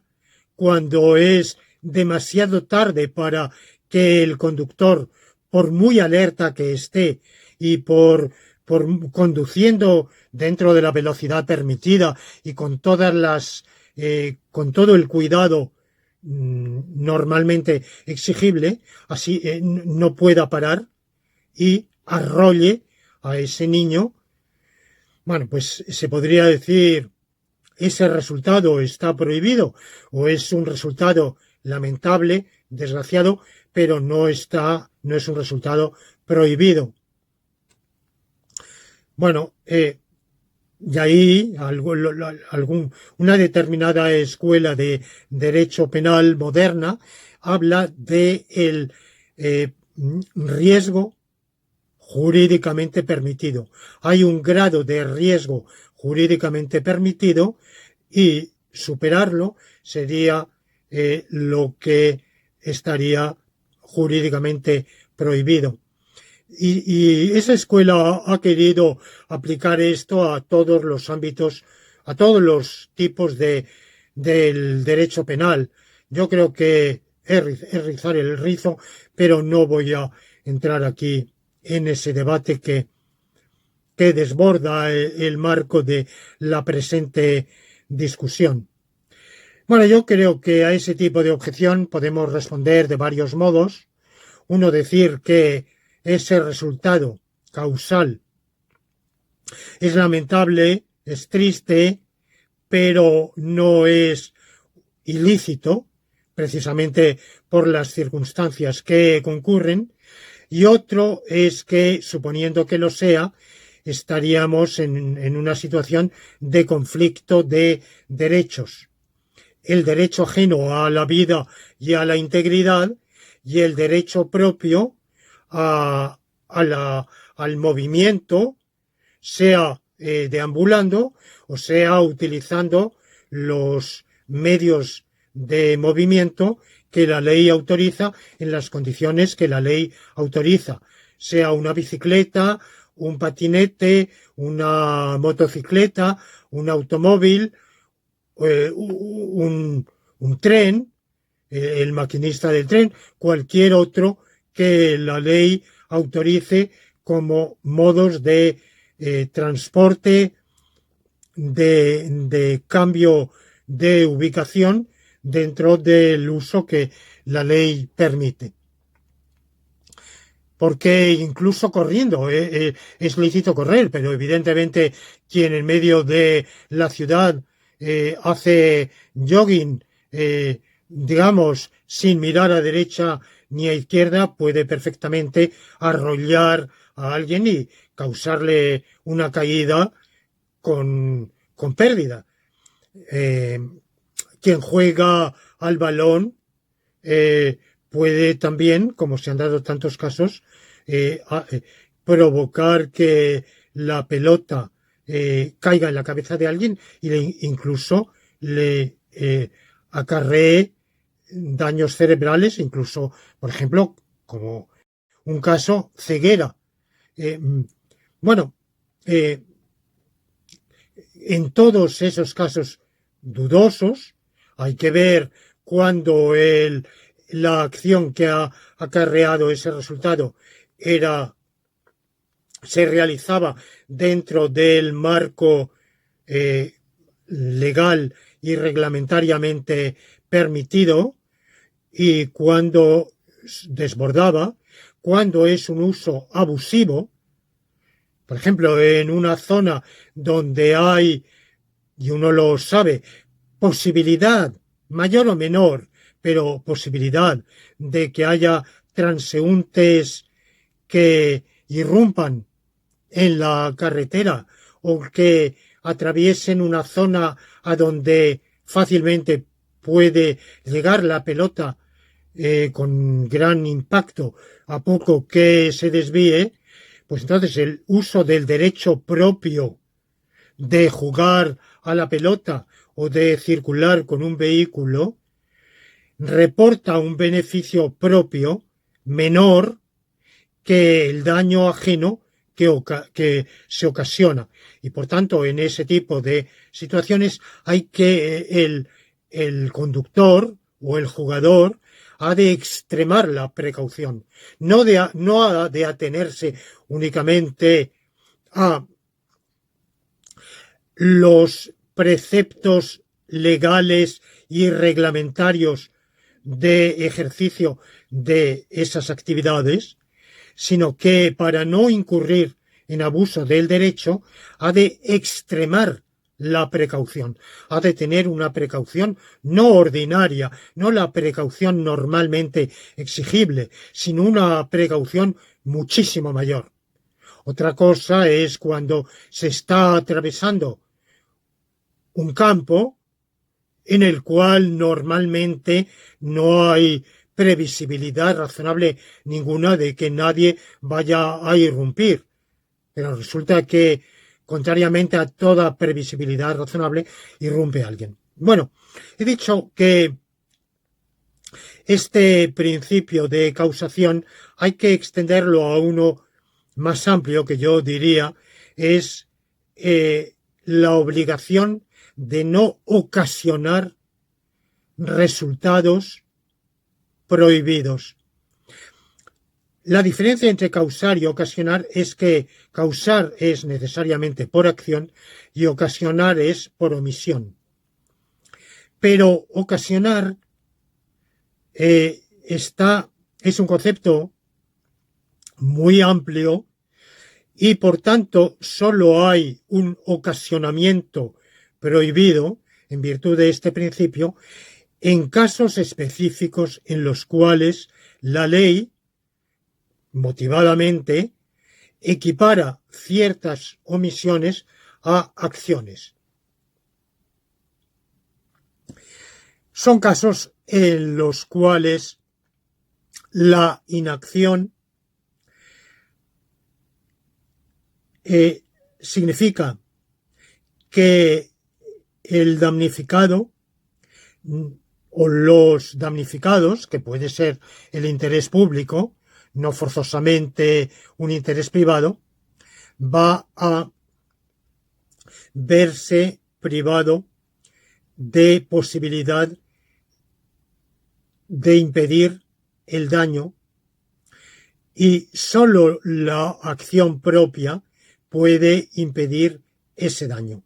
cuando es demasiado tarde para que el conductor, por muy alerta que esté y por conduciendo dentro de la velocidad permitida y con con todo el cuidado normalmente exigible, así no pueda parar y arrolle a ese niño. Bueno, pues se podría decir, ese resultado está prohibido o es un resultado lamentable, desgraciado, pero no es un resultado prohibido. Bueno, y ahí una determinada escuela de derecho penal moderna habla de el riesgo jurídicamente permitido. Hay un grado de riesgo jurídicamente permitido y superarlo sería lo que estaría jurídicamente prohibido. Y esa escuela ha querido aplicar esto a todos los ámbitos, a todos los tipos del derecho penal. Yo creo que es rizar el rizo, pero no voy a entrar aquí en ese debate que desborda el marco de la presente discusión. Bueno, yo creo que a ese tipo de objeción podemos responder de varios modos. Uno, decir que ese resultado causal es lamentable, es triste, pero no es ilícito, precisamente por las circunstancias que concurren. Y otro es que, suponiendo que lo sea, estaríamos en una situación de conflicto de derechos. El derecho ajeno a la vida y a la integridad y el derecho propio al movimiento, sea deambulando, o sea, utilizando los medios de movimiento que la ley autoriza en las condiciones que la ley autoriza, sea una bicicleta, un patinete, una motocicleta, un automóvil, un tren, el maquinista del tren, cualquier otro que la ley autorice como modos de transporte, de cambio de ubicación dentro del uso que la ley permite. Porque incluso corriendo, es lícito correr, pero evidentemente quien en medio de la ciudad hace jogging, digamos, sin mirar a derecha ni a izquierda, puede perfectamente arrollar a alguien y causarle una caída con pérdida. Quien juega al balón puede también, como se han dado tantos casos, provocar que la pelota caiga en la cabeza de alguien y incluso le acarree daños cerebrales, incluso, por ejemplo, como un caso, ceguera. Bueno, en todos esos casos dudosos, hay que ver cuándo la acción que ha acarreado ese resultado se realizaba dentro del marco legal y reglamentariamente permitido y cuando desbordaba, cuando es un uso abusivo. Por ejemplo, en una zona donde hay, y uno lo sabe, posibilidad, mayor o menor, pero posibilidad de que haya transeúntes que irrumpan en la carretera o que atraviesen una zona a donde fácilmente puede llegar la pelota con gran impacto a poco que se desvíe, pues entonces el uso del derecho propio de jugar a la pelota o de circular con un vehículo reporta un beneficio propio menor que el daño ajeno que se ocasiona. Y por tanto, en ese tipo de situaciones hay que el conductor o el jugador ha de extremar la precaución, no ha de atenerse únicamente a los preceptos legales y reglamentarios de ejercicio de esas actividades, sino que para no incurrir en abuso del derecho ha de extremar la precaución, ha de tener una precaución no ordinaria, no la precaución normalmente exigible, sino una precaución muchísimo mayor. Otra cosa es cuando se está atravesando un campo en el cual normalmente no hay previsibilidad razonable ninguna de que nadie vaya a irrumpir. Pero resulta que, contrariamente a toda previsibilidad razonable, irrumpe alguien. Bueno, he dicho que este principio de causación hay que extenderlo a uno más amplio, que yo diría es la obligación de no ocasionar resultados prohibidos. La diferencia entre causar y ocasionar es que causar es necesariamente por acción y ocasionar es por omisión. Pero ocasionar es un concepto muy amplio y por tanto solo hay un ocasionamiento prohibido en virtud de este principio en casos específicos en los cuales la ley motivadamente equipara ciertas omisiones a acciones. Son casos en los cuales la inacción significa que el damnificado o los damnificados, que puede ser el interés público, no forzosamente un interés privado, va a verse privado de posibilidad de impedir el daño, y sólo la acción propia puede impedir ese daño.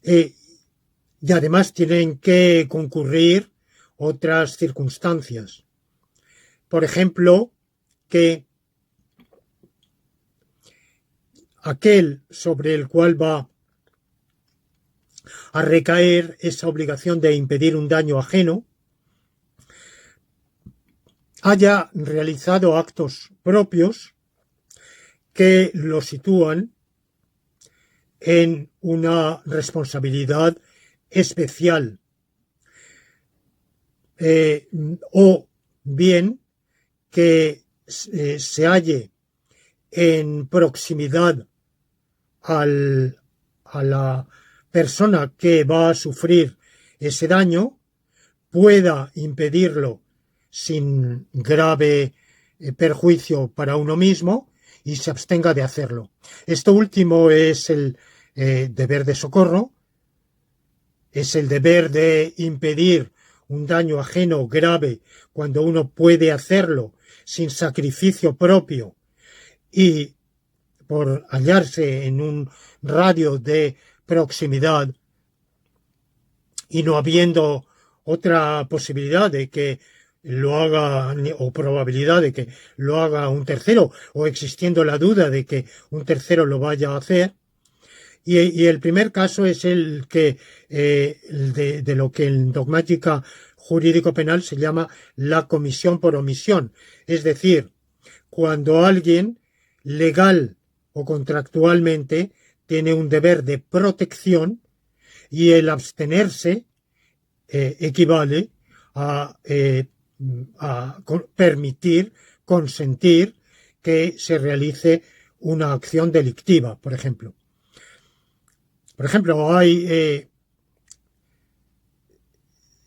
Y además tienen que concurrir otras circunstancias. Por ejemplo, que aquel sobre el cual va a recaer esa obligación de impedir un daño ajeno haya realizado actos propios que lo sitúan en una responsabilidad especial, o bien que se halle en proximidad a la persona que va a sufrir ese daño, pueda impedirlo sin grave perjuicio para uno mismo y se abstenga de hacerlo. Esto último es el deber de socorro, es el deber de impedir un daño ajeno grave cuando uno puede hacerlo sin sacrificio propio y por hallarse en un radio de proximidad y no habiendo otra posibilidad de que lo haga, o probabilidad de que lo haga un tercero, o existiendo la duda de que un tercero lo vaya a hacer. Y el primer caso es el que de lo que en dogmática jurídico-penal se llama la comisión por omisión. Es decir, cuando alguien legal o contractualmente tiene un deber de protección y el abstenerse equivale a permitir, consentir que se realice una acción delictiva, por ejemplo. Por ejemplo,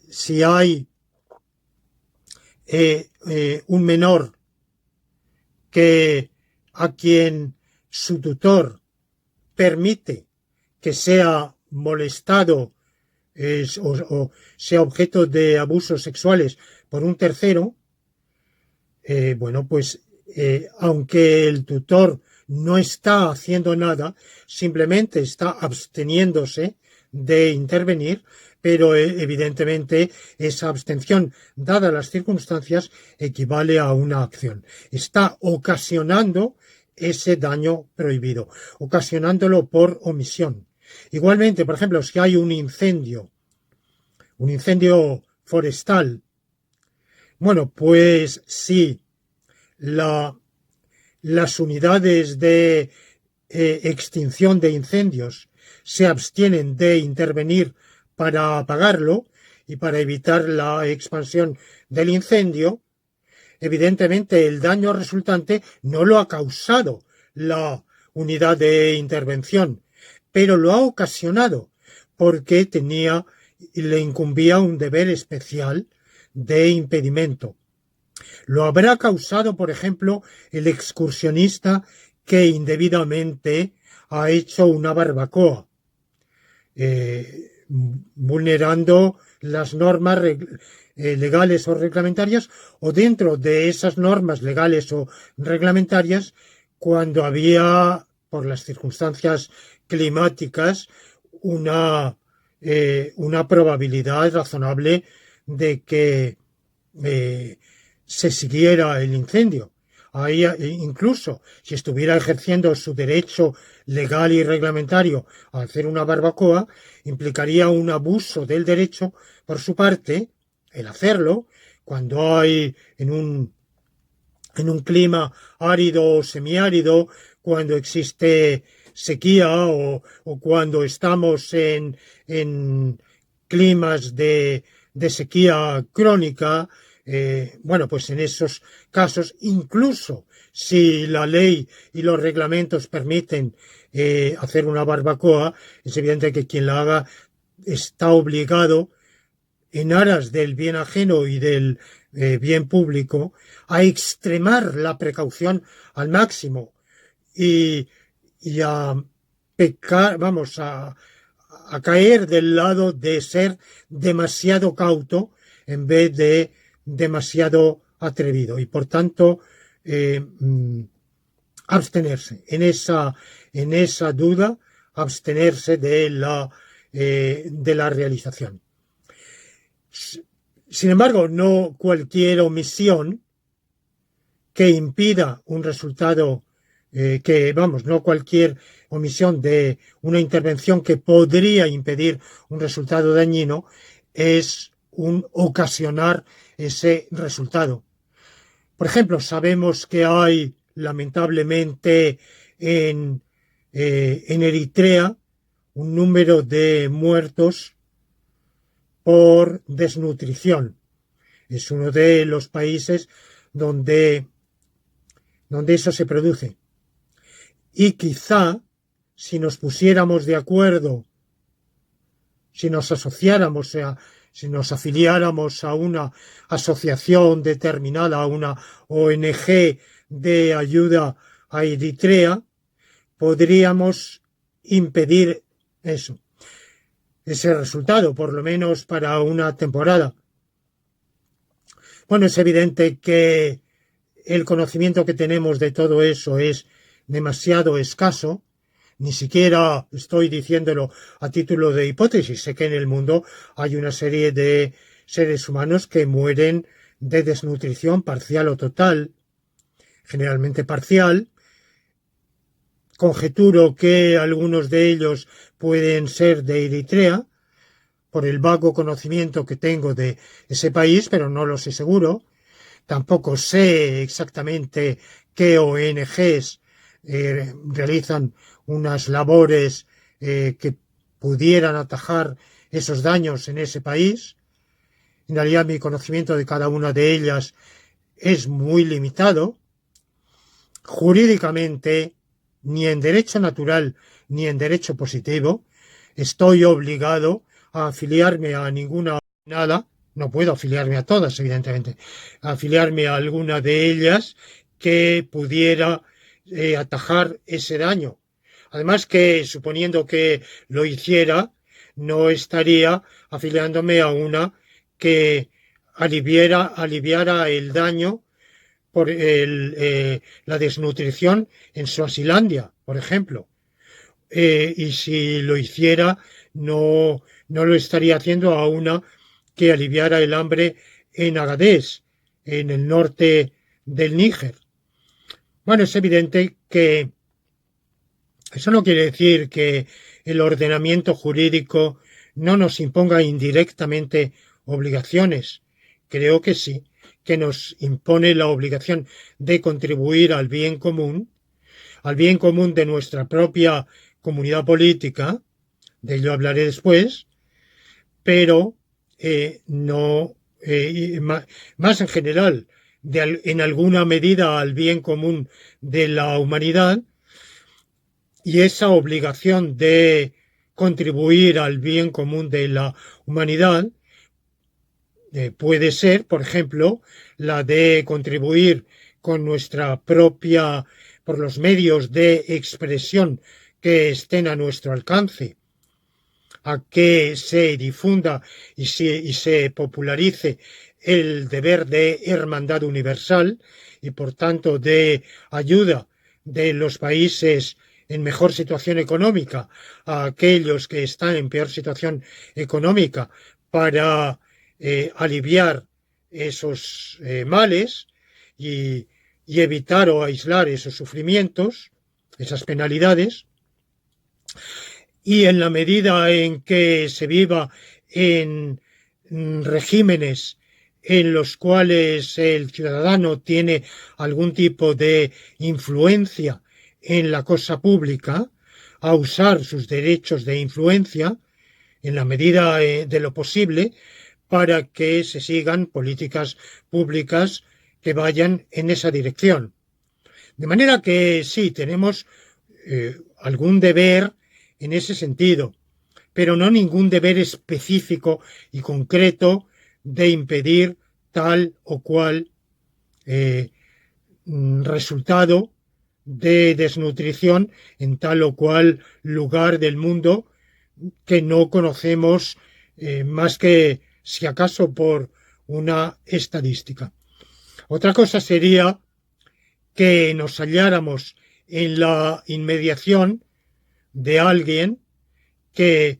si hay un menor que a quien su tutor permite que sea molestado o sea objeto de abusos sexuales por un tercero, bueno, pues aunque el tutor no está haciendo nada, simplemente está absteniéndose de intervenir, pero evidentemente esa abstención, dadas las circunstancias, equivale a una acción. Está ocasionando ese daño prohibido, ocasionándolo por omisión. Igualmente, por ejemplo, si hay un incendio forestal, bueno, pues si las unidades de extinción de incendios se abstienen de intervenir para apagarlo y para evitar la expansión del incendio, evidentemente el daño resultante no lo ha causado la unidad de intervención, pero lo ha ocasionado porque le incumbía un deber especial de impedimento. Lo habrá causado, por ejemplo, el excursionista que indebidamente ha hecho una barbacoa, vulnerando las normas legales o reglamentarias, o dentro de esas normas legales o reglamentarias, cuando había, por las circunstancias climáticas, una probabilidad razonable de que se siguiera el incendio. Ahí, incluso si estuviera ejerciendo su derecho legal y reglamentario a hacer una barbacoa, implicaría un abuso del derecho por su parte el hacerlo cuando hay en un clima árido o semiárido, cuando existe sequía o cuando estamos en climas de sequía crónica. Bueno, pues en esos casos, incluso si la ley y los reglamentos permiten hacer una barbacoa, es evidente que quien la haga está obligado, en aras del bien ajeno y del bien público, a extremar la precaución al máximo y, y a pecar, vamos, a caer del lado de ser demasiado cauto en vez de demasiado atrevido. Y por tanto, abstenerse en esa duda, abstenerse de la realización. Sin embargo, no cualquier omisión que impida un resultado, no cualquier omisión de una intervención que podría impedir un resultado dañino es un ocasionar ese resultado. Por ejemplo, sabemos que hay, lamentablemente, en Eritrea, un número de muertos por desnutrición. Es uno de los países donde eso se produce. Y quizá, si nos pusiéramos de acuerdo, si nos asociáramos, si nos afiliáramos a una asociación determinada, a una ONG de ayuda a Eritrea, podríamos impedir ese resultado, por lo menos para una temporada. Bueno, es evidente que el conocimiento que tenemos de todo eso es demasiado escaso. Ni siquiera estoy diciéndolo a título de hipótesis. Sé que en el mundo hay una serie de seres humanos que mueren de desnutrición parcial o total, generalmente parcial. Conjeturo que algunos de ellos pueden ser de Eritrea, por el vago conocimiento que tengo de ese país, pero no lo sé seguro. Tampoco sé exactamente qué ONGs realizan unas labores que pudieran atajar esos daños en ese país. En realidad mi conocimiento de cada una de ellas es muy limitado. Jurídicamente, ni en derecho natural ni en derecho positivo, estoy obligado a afiliarme a nada. No puedo afiliarme a todas, evidentemente, afiliarme a alguna de ellas que pudiera atajar ese daño. Además que, suponiendo que lo hiciera, no estaría afiliándome a una que aliviara el daño por la desnutrición en Suazilandia, por ejemplo. Y si lo hiciera, no lo estaría haciendo a una que aliviara el hambre en Agadez, en el norte del Níger. Bueno, es evidente que eso no quiere decir que el ordenamiento jurídico no nos imponga indirectamente obligaciones. Creo que sí, que nos impone la obligación de contribuir al bien común de nuestra propia comunidad política, de ello hablaré después, pero no más en general, en alguna medida al bien común de la humanidad, y esa obligación de contribuir al bien común de la humanidad puede ser, por ejemplo, la de contribuir con nuestra propia, por los medios de expresión que estén a nuestro alcance, a que se difunda y se popularice el deber de hermandad universal y, por tanto, de ayuda de los países en mejor situación económica a aquellos que están en peor situación económica para aliviar esos males y evitar o aislar esos sufrimientos, esas penalidades. Y en la medida en que se viva en regímenes en los cuales el ciudadano tiene algún tipo de influencia en la cosa pública, a usar sus derechos de influencia en la medida de lo posible para que se sigan políticas públicas que vayan en esa dirección. De manera que sí, tenemos algún deber en ese sentido, pero no ningún deber específico y concreto de impedir tal o cual resultado de desnutrición en tal o cual lugar del mundo que no conocemos más que si acaso por una estadística. Otra cosa sería que nos halláramos en la inmediación de alguien que,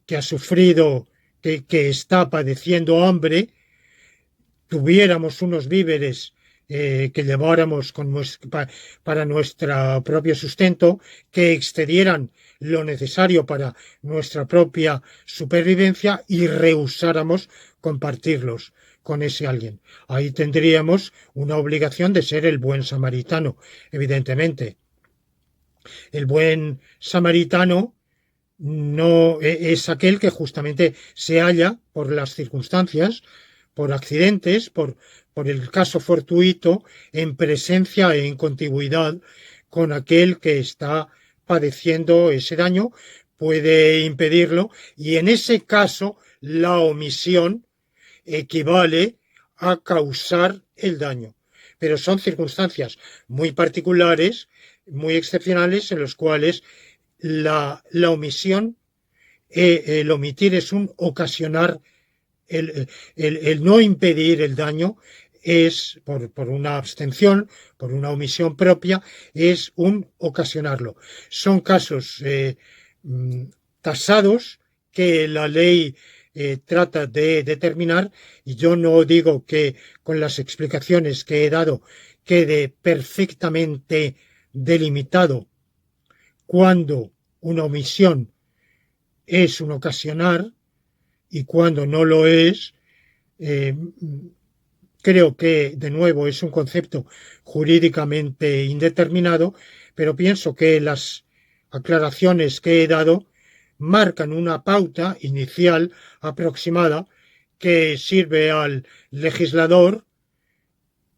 que ha sufrido, que está padeciendo hambre, tuviéramos unos víveres que lleváramos para nuestro propio sustento, que excedieran lo necesario para nuestra propia supervivencia y rehusáramos compartirlos con ese alguien. Ahí tendríamos una obligación de ser el buen samaritano, evidentemente. El buen samaritano no es aquel que justamente se halla por las circunstancias, por accidentes, por el caso fortuito, en presencia e en contigüidad con aquel que está padeciendo ese daño, puede impedirlo, y en ese caso la omisión equivale a causar el daño. Pero son circunstancias muy particulares, muy excepcionales, en los cuales la omisión, el omitir es un ocasionar, el no impedir el daño es por una abstención, por una omisión propia, es un ocasionarlo. Son casos tasados que la ley trata de determinar, y yo no digo que con las explicaciones que he dado quede perfectamente delimitado cuando una omisión es un ocasionar y cuando no lo es. Creo que, de nuevo, es un concepto jurídicamente indeterminado, pero pienso que las aclaraciones que he dado marcan una pauta inicial aproximada que sirve al legislador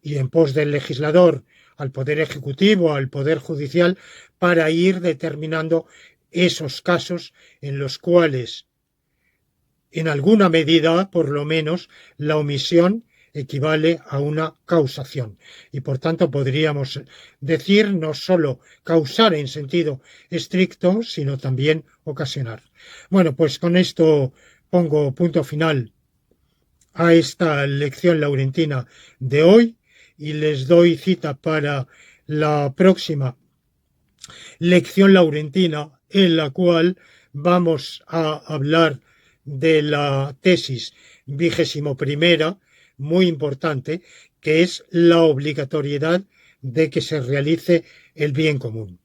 y en pos del legislador al Poder Ejecutivo, al Poder Judicial, para ir determinando esos casos en los cuales, en alguna medida, por lo menos, la omisión equivale a una causación. Y por tanto podríamos decir no solo causar en sentido estricto, sino también ocasionar. Bueno, pues con esto pongo punto final a esta lección laurentina de hoy y les doy cita para la próxima lección laurentina, en la cual vamos a hablar de la tesis 21ª, muy importante, que es la obligatoriedad de que se realice el bien común.